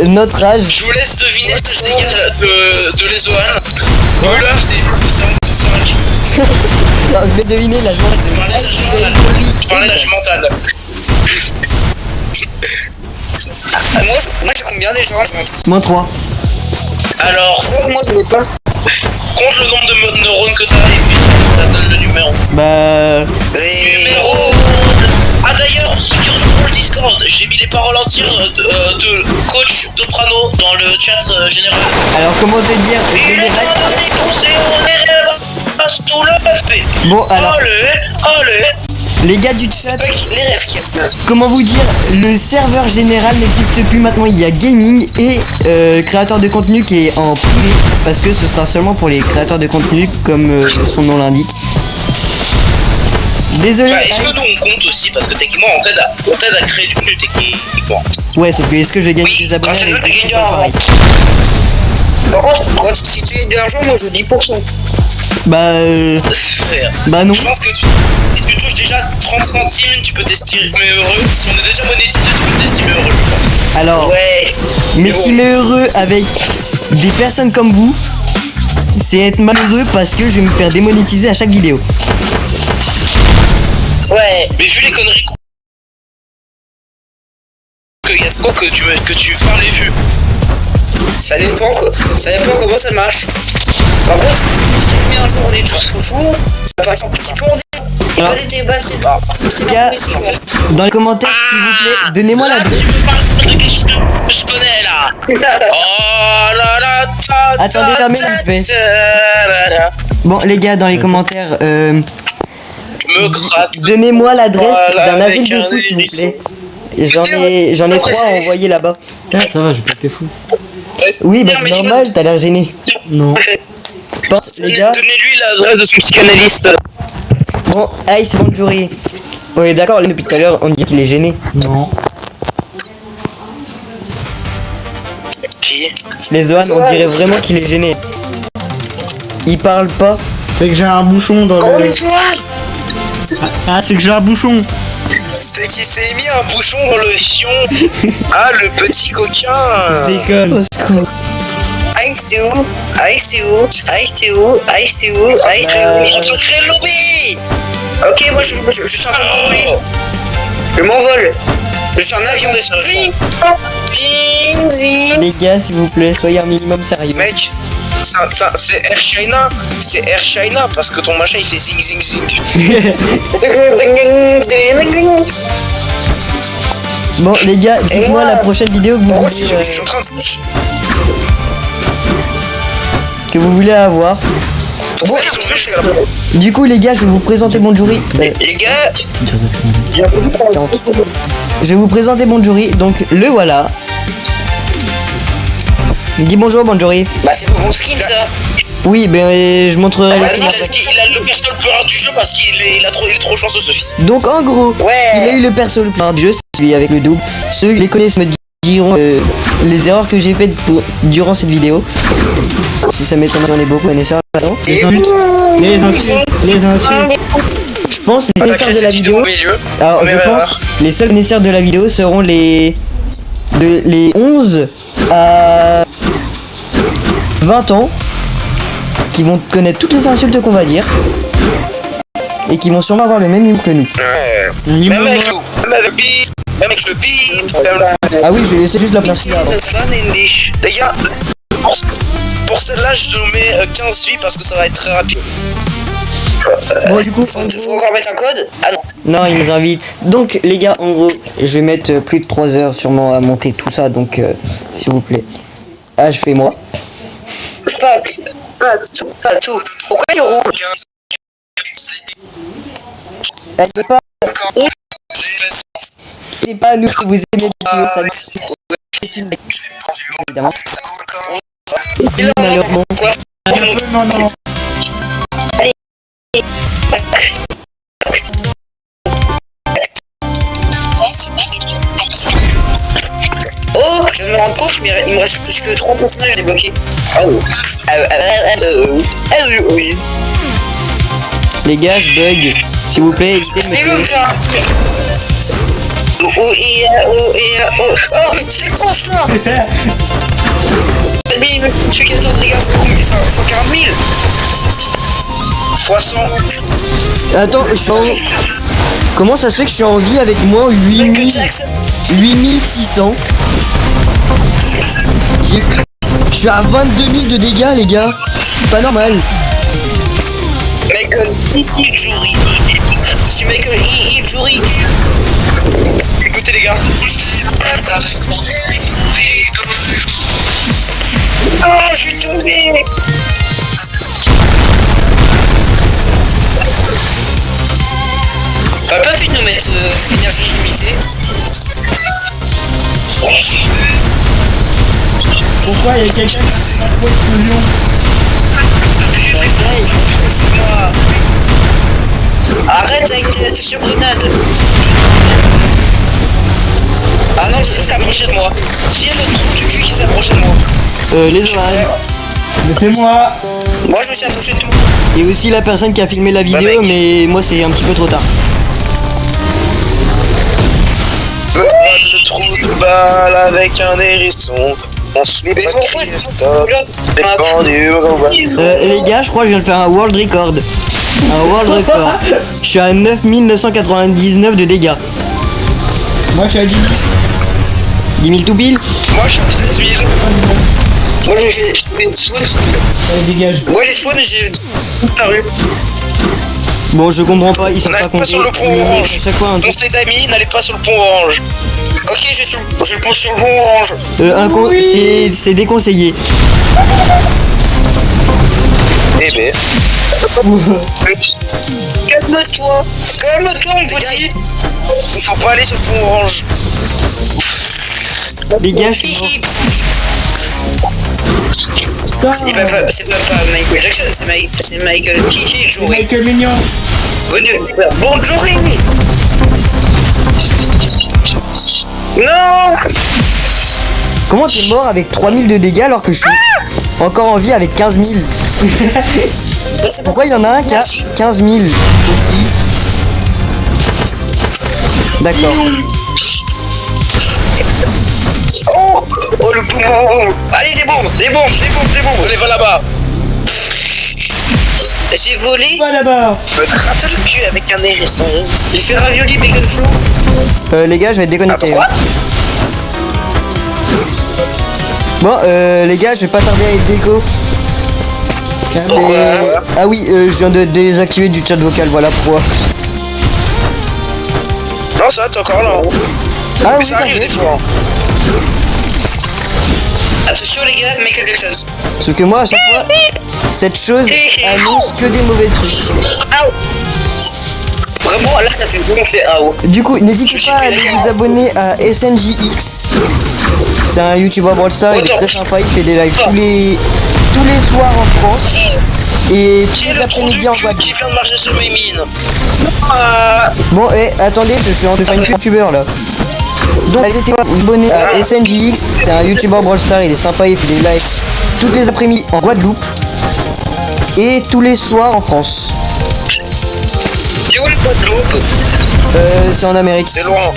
notre âge. Je vous laisse deviner l'âge légal de Lesohan. Là, c'est en 5. Non, je vais deviner l'âge Je parlais d'âge mental. Moi, c'est combien déjà? Moins 3. Alors, Moi, je n'ai pas. compte le nombre de neurones que t'as et puis ça donne le numéro. Bah. Numéro. Ah d'ailleurs, ceux qui rejoindront le Discord, j'ai mis les paroles entières de coach Doprano dans le chat général. Alors comment te dire Il est temps de dépousser, on est rêves, tout le fait. Bon alors, Allez. les gars du chat, Les rêves qui comment vous dire, le serveur général n'existe plus maintenant, il y a gaming et créateur de contenu qui est en privé, parce que ce sera seulement pour les créateurs de contenu comme son nom l'indique. Désolé. Bah, est-ce que Ice. nous on compte aussi? Parce que techniquement on t'aide à créer du contenu techniquement. Ouais, sauf que est-ce que je vais gagner Oui, des abonnés grâce à avec nous, des les gars. pareil. Par contre, si tu es de l'argent, moi je dis 10%. Bah bah non. Je pense que si tu touches déjà 30 centimes, tu peux t'estimer heureux. Si on est déjà monétisé, tu peux t'estimer heureux, je pense. Alors, Ouais. m'estimer heureux avec des personnes comme vous, c'est être malheureux parce que je vais me faire démonétiser à chaque vidéo. Ouais. Mais vu les conneries qu'il y a de quoi que tu farmes les vues. Ça dépend comment ça marche. Par contre, si un jour on est tous foufous, ça passe un petit peu en débat. Alors, Pas des débats, c'est pas. C'est les gars, pas possible. dans les commentaires, s'il vous plaît, donnez-moi là, l'adresse. tu me parles de quelque chose que je connais là. Oh là là, Attendez, fermez vite fait. Bon, les gars, dans les commentaires, me gratte. donnez-moi l'adresse Voilà, d'un asile avec de un fous, s'il vous hérisson. plaît. J'en ai 3 à envoyer là-bas. Ah, ça va, je vais pas t'es fou. Oui, bah Non, c'est mais tu normal, t'as l'air gêné. Non. Bon, les gars, Donnez-lui l'adresse de son psychanalyste. bon, Ice, bonjour. Ouais, d'accord, depuis tout à l'heure, on dit qu'il est gêné. Non. Qui? Les Zohan, on dirait vraiment qu'il est gêné. Il parle pas. C'est que j'ai un bouchon dans Oh, le. les soirs. Ah, c'est que j'ai un bouchon. C'est qui s'est mis un bouchon dans le fion. Ah, le petit coquin. Déconne. Au secours. Ice, t'es où? Ice, t'es où? Ice, t'es où? Ice, t'es où? Ice, t'es On où? peut créer le lobby. Ok, moi je suis en train de m'envoler. Je m'envole. Je suis un avion. Zing, zing, zing. Les gars, s'il vous plaît, soyez un minimum sérieux. Mec, c'est Air China. C'est Air China parce que ton machin il fait zing zing zing. Bon, les gars, dites-moi moi, la prochaine vidéo que vous Moi voulez, aussi, je suis en train de. avoir. Bon, ils sont venus jusqu'à la. Du coup, les gars, je vais vous présenter Bonjouri. Les gars, Je vais vous présenter Bonjouri, donc le voilà. Dis bonjour Bonjouri. bah c'est pour mon skin ça. Oui, ben je montrerai les Vas-y, images. parce qu'il a le perso le plus rare du jeu parce qu'il est, il est trop chanceux ce fils. Donc en gros, il a Ouais. eu le perso le plus rare du jeu, c'est lui avec le double. Ceux qui les connaissent me diront les erreurs que j'ai faites durant cette vidéo. Si ça m'étonne, on est beaucoup connaisseurs là-dedans. Les insultes. Je pense les connaisseurs de la vidéo. Au milieu. Alors Mais je voilà. pense les seuls connaisseurs de la vidéo seront les 11 à 20 ans qui vont connaître toutes les insultes qu'on va dire et qui vont sûrement avoir le même humour que nous. Ouais. Un Même avec humour. le bip, même avec le bip, Ah oui, je vais laisser juste la placer avant. Les gars, pour celle-là, je te mets 15 vies parce que ça va être très rapide. Bon du coup, Faut encore mettre un code? Ah non. non, il nous invite. Donc les gars, en gros, je vais mettre plus de 3 heures sûrement à monter tout ça, donc s'il vous plaît. Ah, je fais moi. Pas tout. Pourquoi il roule? Elle n'est pas. C'est pas nous que vous aimez vidéo, ça nous- évidemment. Malheureusement. Non. Oh, je me rends compte, mais il me reste plus que 3 personnages débloqués. Oh. Oui. Les gars, je bug. S'il vous plaît, évitez de me Mais tuer. bon, ça. Oh, c'est quoi ça? Mais il me fait 14 dégâts, faut 40 000. Fois 100. Attends, je suis en... Comment ça se fait que je suis en vie avec moins Michael 8000 Jackson. 8600? Je suis à 22 000 de dégâts, les gars. C'est pas normal. Michael Jury. C'est Michael Jury. Écoutez les gars. Oh, je suis tombé. T'as pas fait de nous mettre énergie limitée? Pourquoi il y a quelqu'un qui a fait une explosion? C'est moi. Arrête avec tes sur grenade. Ah non, Ça s'est approché de moi. Qui est le trou du cul qui s'est approché de moi? Les oreilles. Mais c'est moi. moi je me suis approché de tout. Et aussi la personne qui a filmé la vidéo, mec. mais moi c'est un petit peu trop tard. Le trou de balle avec un hérisson. On se met Mais pas pourquoi crier c'est stop. Dépendu, Les gars, je crois que je viens de faire un world record. Un world record. Je suis à 9999 de dégâts. Moi je suis à 10 000. 10 000 tout pile. Moi je suis à 13 000. Moi j'ai spawn. Allez, dégage. Moi j'ai spawn et j'ai disparu. Bon, je comprends pas, ils savent N'allez pas pas compter. sur le pont Ils mettent orange. à chaque fois un truc. Conseil d'amis, n'allez pas sur le pont orange. Ok, je le pose sur le pont orange. C'est déconseillé. Eh ben. Calme-toi. Calme-toi mon petit. Il faut pas aller sur le pont orange. Les gars, je suis mort. Putain. C'est pas Michael Jackson, c'est Michael Kiki Jury. Michael Mignon. Venez faire bonjour Rémi. Non. Comment t'es mort avec 3000 de dégâts alors que je suis encore en vie avec 15 000? Pourquoi il y en a un qui a 15 000 aussi? D'accord. Oh le poumon. Allez des bombes. Allez, va là-bas. J'ai volé. Va là-bas. Je peux te gratter le cul avec un hérisson. J'ai fait ravioli bacon flow. Les gars, je vais être déconnecté. Pourquoi? Bon, les gars, je vais pas tarder à être déco. C'est- Pourquoi? Ah oui, je viens de désactiver du chat vocal, voilà pourquoi. Non, ça va, t'es encore là. Hein. Ah Mais oui, ça arrive des t'inquiète. fois. Hein. Attention les gars, Michael Jackson. Sauf que moi, à chaque fois, cette chose annonce que des mauvais trucs. Aouh. Vraiment, là ça fait bon, on fait AO. Du coup, n'hésitez pas à aller vous abonner à SNJX. C'est un YouTuber Brawl Star, il est très sympa, il fait des lives tous les soirs en France. Et tous Qui est les le trou du après-midi en cul Guadeloupe. qui vient de marcher sur mes mines? Bon, attendez, je suis en train de faire une youtubeur là. Donc, allez, abonnez à SNJX, c'est un youtubeur Brawl Stars, il est sympa, il fait des lives toutes les après-midi en Guadeloupe et tous les soirs en France. C'est où le Guadeloupe? C'est en Amérique. C'est loin.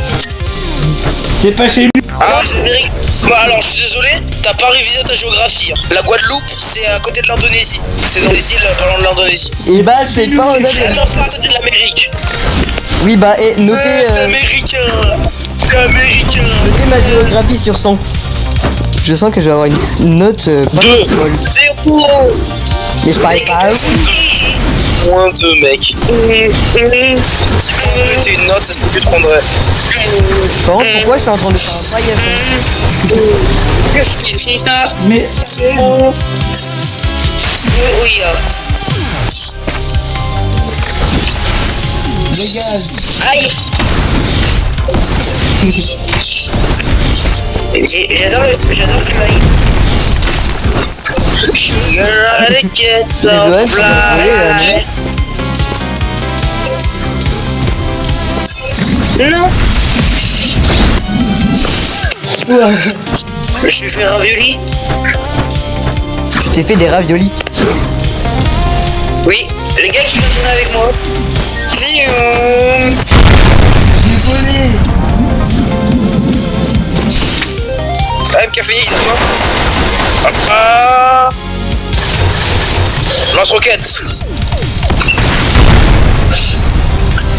C'est pas chez lui. Ah, les Amériques. Bah alors, je suis désolé, t'as pas révisé ta géographie. Hein. La Guadeloupe, c'est à côté de l'Indonésie. C'est dans les îles pas loin de l'Indonésie. Et bah, c'est pas en Amérique. Attends, c'est à côté de l'Amérique. Oui, bah, et notez, C'est américain. C'est américain. notez ma géographie sur 100. Je sens que je vais avoir une note pas Deux. folle. 0. Mais je parie pas. Moins 2, mec. Si on mettait une note, c'est ce que tu te prendrais. Par contre, pourquoi je suis en train de faire un paillasson? Qu'est-ce qu'il fait ça? Mais Oui, dégage. aïe. J'adore le fly. Sugar, I get Les OS the sont là, fly. Non. Ouah. Je me suis fait ravioli. Tu t'es fait des raviolis. Oui, le gars qui va tourner avec moi. Désolé. Ah, MK Phoenix, c'est toi. Ah. Lance-roquette.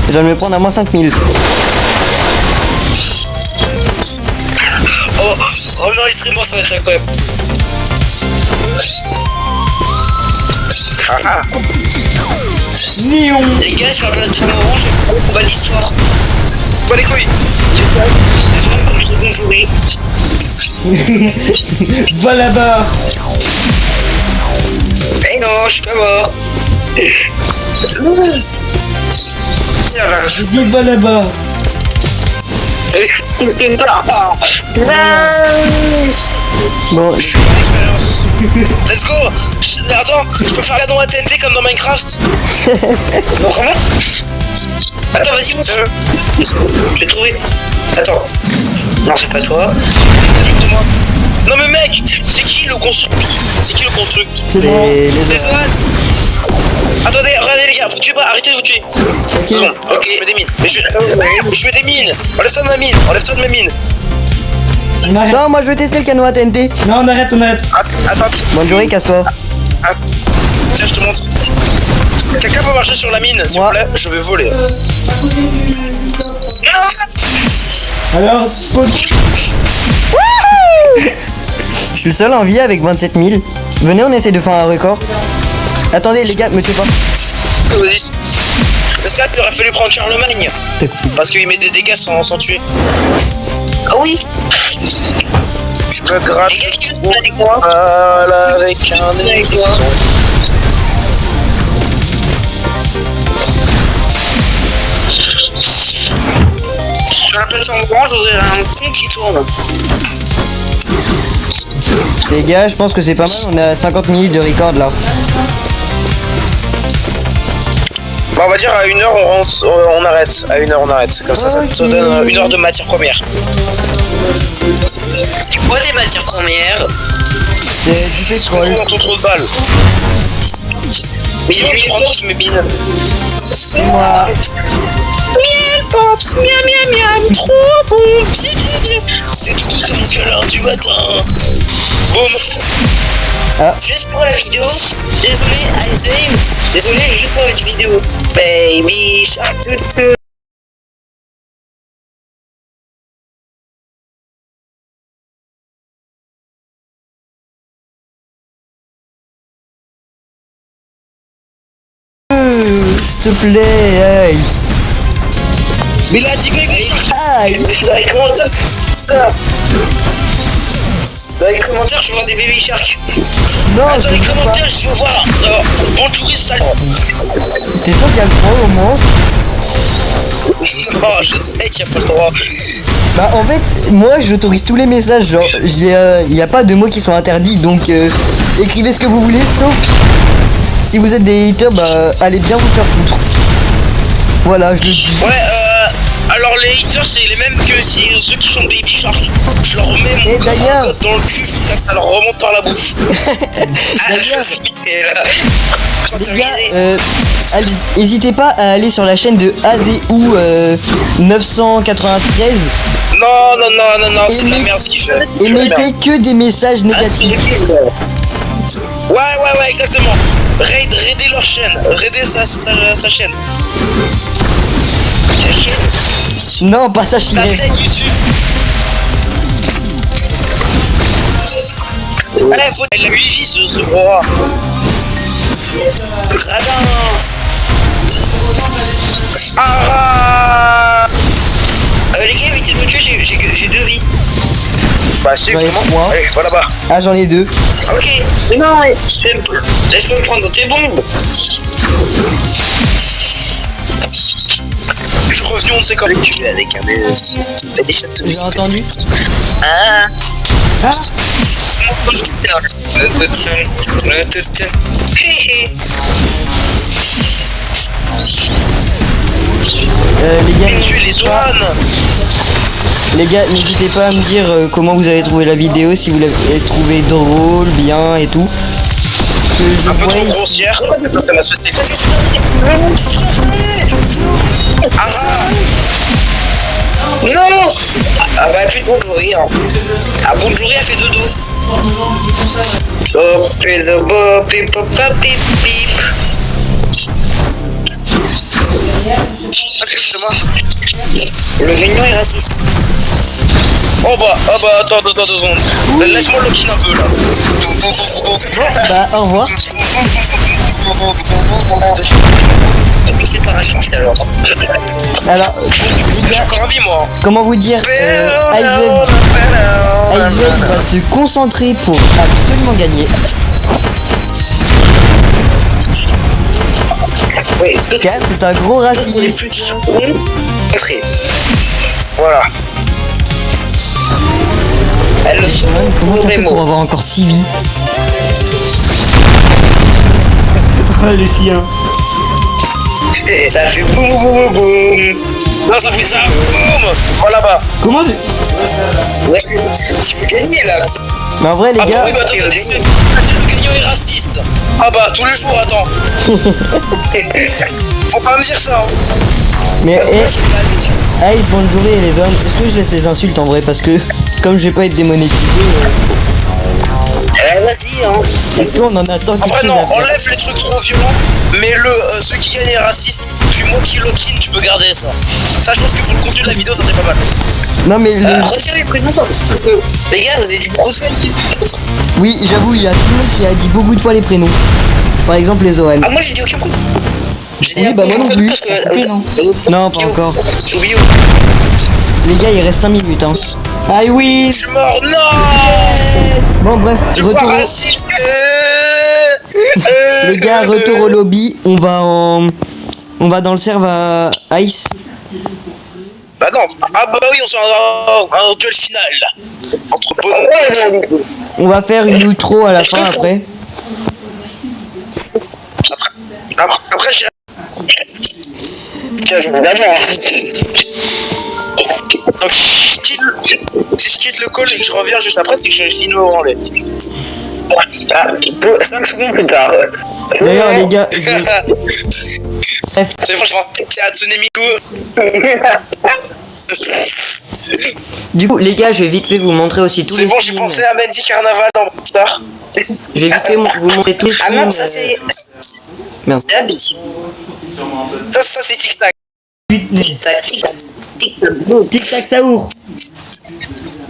Je vais me prendre à moins 5000. Oh, enregistrement, ça va être incroyable. Ah, ah. Néon. Les gars sur la plateforme orange, on va l'histoire. Pas les couilles. L'histoire comme je vais jouer. Va là-bas. Eh non, je suis pas mort. Je dis va là-bas. Bon, Je suis en expérience. Let's go. Attends, je peux faire la dans TNT comme dans Minecraft. Bon, comment? Attends, vas-y, monte. Je vais trouver. Attends. Non, c'est pas toi. Vas-y, de moi. Non mais mec, c'est qui le constructeur? C'est qui le constructeur? c'est les Les SWAT. Attendez, regardez les gars, vous tuez pas, arrêtez de vous tuer. Ok. Bon, ok, je mets des mines. Mais je mets des mines. Enlève ça de ma mine, enlève ça de ma mine. On arrête. Non, moi je veux tester le canon à TNT. Non, on arrête, on arrête. Attends, Bonjour, casse-toi. tiens, je te montre. Quelqu'un peut marcher sur la mine, s'il vous Moi. plaît? Je vais voler. Alors, Je suis le seul en vie avec 27 000. Venez, on essaie de faire un record. Attendez, les gars, me tuez pas. Vas-y. Parce que là, il aurait fallu prendre Charlemagne. Parce qu'il met des dégâts sans tuer. Ah oui. Je me gratte. Les gars qui sont avec moi. Voilà, avec un aiguillon. Sur la plateforme orange, j'aurais un con qui tourne. Les gars, je pense que c'est pas mal. On a 50 minutes de record là. Bah, on va dire à 1 heure on arrête. À 1 heure on arrête. Comme ça, ça te Ok. donne 1 heure de matière première. C'est quoi des matières premières? C'est du pétrole. Dans ton trou de balle. Mais J'ai je vu prends tous mes mines. C'est moi. Miel pops, miam miam miam, trop bon, bien bien bien. C'est tout doucement câlin du matin. Boum. Juste pour la vidéo. Désolé, Ice James. Désolé, juste pour la vidéo. Baby Shark Tutu. S'il te plaît, Ice. Mais il a dit Baby Shark. Ice. Dans les commentaires, ça. Dans les commentaires, je vois des baby sharks. Non, Dans je les veux pas. commentaires, je veux voir. Bon touriste, sale. T'es sûr qu'il y a le droit au moins? Non, je sais qu'il n'y a pas le droit. Bah en fait, moi j'autorise tous les messages, genre il y a pas de mots qui sont interdits, donc écrivez ce que vous voulez, sauf Si vous êtes des haters, bah allez bien vous faire foutre. Voilà, je le dis. Ouais, alors les haters, c'est les mêmes que ceux qui chantent Baby Shark. Je leur mets Et mon d'ailleurs- code dans le cul jusqu'à ce que ça leur remonte par la bouche. D'ailleurs- Et là, Les gars, n'hésitez pas à aller sur la chaîne de Azéou 993 non, c'est de la Et merde ce qu'il fait. et Je mettez que des messages négatifs. Ouais, exactement. Raidez leur chaîne. Raidez sa chaîne. Ta chaîne Non, pas ça, Ta chier. chaîne YouTube. Allez, il a 8 vies ce roi. Radin. Ah les gars, évitez de me tuer, j'ai 2 vies. Bah c'est J'en ai comment 3. Allez, va là-bas. Ah, j'en ai 2. Ok. Non, laisse-moi me prendre tes bombes. Je suis revenu, on ne sait quand même tuer avec des châteaux. J'ai entendu. Ah. Les gars, Mais tuer les Zoan. n'hésitez pas à me dire comment vous avez trouvé la vidéo, si vous l'avez trouvé drôle, bien et tout. Que je Un peu vois trop ici. grossière. Ça m'a sauté. Non. Ah bah plus de Bonjouri hein. Ah Bonjouri a fait dodo. Oh pip pip pip pip. Excuse-moi. Le gagnant est raciste. Oh bah attends 2 secondes. Laisse-moi lock-in un peu là. Bah, au revoir. C'est pas raciste alors. Alors, les J'ai gars, encore envie moi. comment vous dire, Iceveld va se concentrer pour absolument gagner. Oui, Car c'est un gros raciste. Voilà. Elle le sauve Comment t'as mauvais fait pour mot. avoir encore 6 vies? Ah, Lucien. Ça fait boum boum boum. Non, ça fait ça. Boum. Voilà bas. Comment j'ai... Ouais. Tu peux gagner là. Mais en vrai, les Ah bah gars, oui, bah attends, t'as dit que le gagnant est raciste. Ah bah tous les jours, attends. Faut pas me dire ça. Hein. mais Moi, j'ai pas Ice, bonne journée les hommes. Est-ce que je laisse les insultes en vrai? Parce que comme je vais pas être démonétisé, vas-y, hein. est-ce qu'on en attend quelque Après chose non, à faire? enlève les trucs trop violents, mais celui qui gagne est raciste, puis moi qui lock-in, tu peux garder ça. Ça, je pense que pour le contenu de la vidéo, ça serait pas mal. Non mais Retirez les prénoms, parce que les gars, vous avez dit beaucoup de fois. oui, j'avoue, il y a tout le monde qui a dit beaucoup de fois les prénoms. Par exemple les Zohan. Ah, moi j'ai dit aucun prénom. J'ai dit Oui, un bah, moi non prénom plus. parce que. Prénom. Non, pas encore. J'ai oublié. Les gars, il reste 5 minutes hein. Ah oui. Je suis mort, non. Bon bref, Je suis retour pas au... raciste. Les gars, retour au lobby, on va dans le serve à Ice. Bah non, ah bah oui, on se fait un duel final entre bonhommes. On va faire une outro à la fin après. Après j'ai... Tiens, je vais d'abord. Donc si je quitte le call et que je reviens juste après, c'est que j'ai fini de me branler. 5 secondes plus tard. D'ailleurs les gars, C'est franchement, c'est Hatsune Miku. du coup les gars, je vais vite fait vous montrer aussi tous C'est les bon, j'ai streams. pensé à Mandy Carnaval dans Star. Je vais vite fait vous montrer tous les Ah streams. non, ça c'est... Merde. C'est Abby. Ça c'est Tic Tac. Tic Tac, Tic Tac, Tic Tac. Tic tac taour.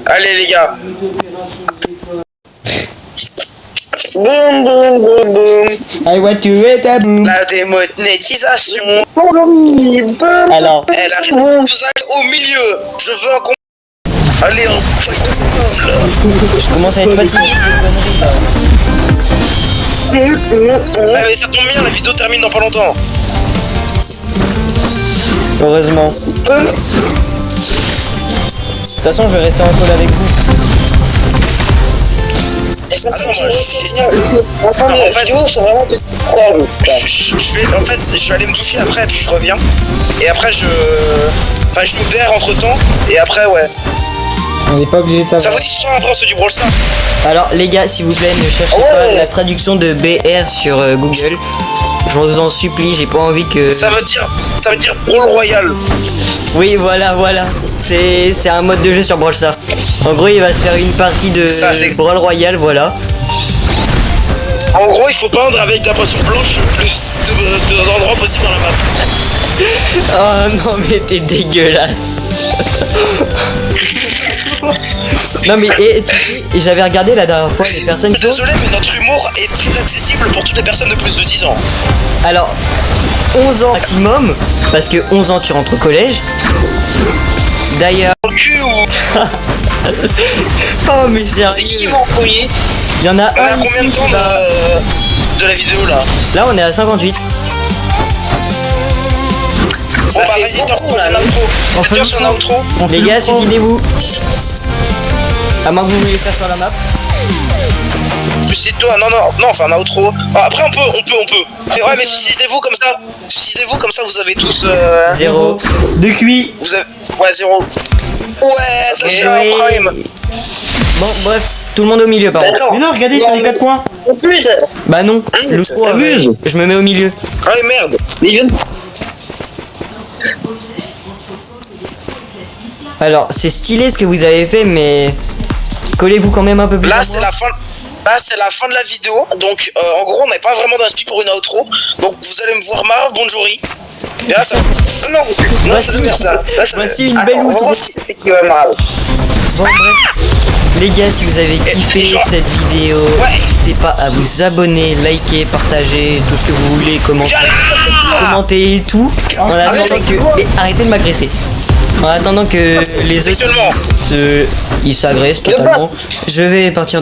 Allez les gars. Boum boum boum boum. I want to eat a boom. La démonétisation. Alors, Elle arrive au milieu. Je veux un combat. Allez, on fight de secondes. je commence à être fatigué de conneries là. Ah mais ça tombe bien, la vidéo termine dans pas longtemps. Heureusement. De toute façon, je vais rester en call avec vous. Et ça, Attends, c'est moi, Attendez, en les fait- vidéos sont vraiment des 3 jours. En fait, je vais aller me doucher après, puis je reviens. Et après, je me perds entre temps. Et après, ouais. On n'est pas obligé de Ça savoir. vous dit ce soir après, on se dit Brawl Stars? Alors les gars, s'il vous plaît, ne cherchez Ouais. pas la traduction de BR sur Google. Je vous en supplie, j'ai pas envie que... Ça veut dire Brawl Royal. Oui, voilà. C'est un mode de jeu sur Brawl Stars. En gros, il va se faire une partie de Ça, c'est- Brawl Royal, voilà. En gros, il faut peindre avec la potion blanche le plus d'endroits possible dans la map. Oh non, mais t'es dégueulasse. Non mais j'avais regardé la dernière fois les personnes qui... Désolé, mais notre humour est très accessible pour toutes les personnes de plus de 10 ans. Alors, 11 ans maximum, parce que 11 ans tu rentres au collège. D'ailleurs... Dans le cul ou. Oh mais C'est qui sérieux, m'a employé? il y en a On est à un combien de ici temps qui va- de la vidéo là? Là on est à 58. Bon bah fait vas-y, beaucoup, t'en proposes là, un outro. On Faites fait bien le sur un pro. outro. On fait Les le gars, pro. suicidez-vous. À moins que vous vouliez faire sur la map. Suicide-toi, non, enfin un outro. Ah, après on peut. Et ouais, mais suicidez-vous comme ça, vous avez tous. 0. De QI. Vous avez. Ouais, 0. Ouais, ça c'est un prime. Bon bref, tout le monde au milieu par contre. Attends. Mais non, regardez sur les 4 coins. En plus, Bah non, mais l'outro, ça t'amuse. je me mets au milieu. Ah oui, merde. mais il vient Alors, c'est stylé ce que vous avez fait, mais collez-vous quand même un peu plus. Là, à c'est moi. la fin. Là, c'est la fin de la vidéo. Donc, en gros, on n'a pas vraiment d'inspi pour une outro. Donc, vous allez me voir Marv, bonjouri. Et là, ça. Non, Voici- ça veut dire ça. Là, ça voici une Attends, belle outro. vraiment, c'est qui va marrer. Bon bref, les gars, si vous avez kiffé genre- cette vidéo, Ouais. n'hésitez pas à vous abonner, liker, partager, tout ce que vous voulez, commenter et tout. En attendant que... Mais arrêtez de m'agresser. En attendant que les autres Sexuellement. ils s'agressent totalement, je vais partir.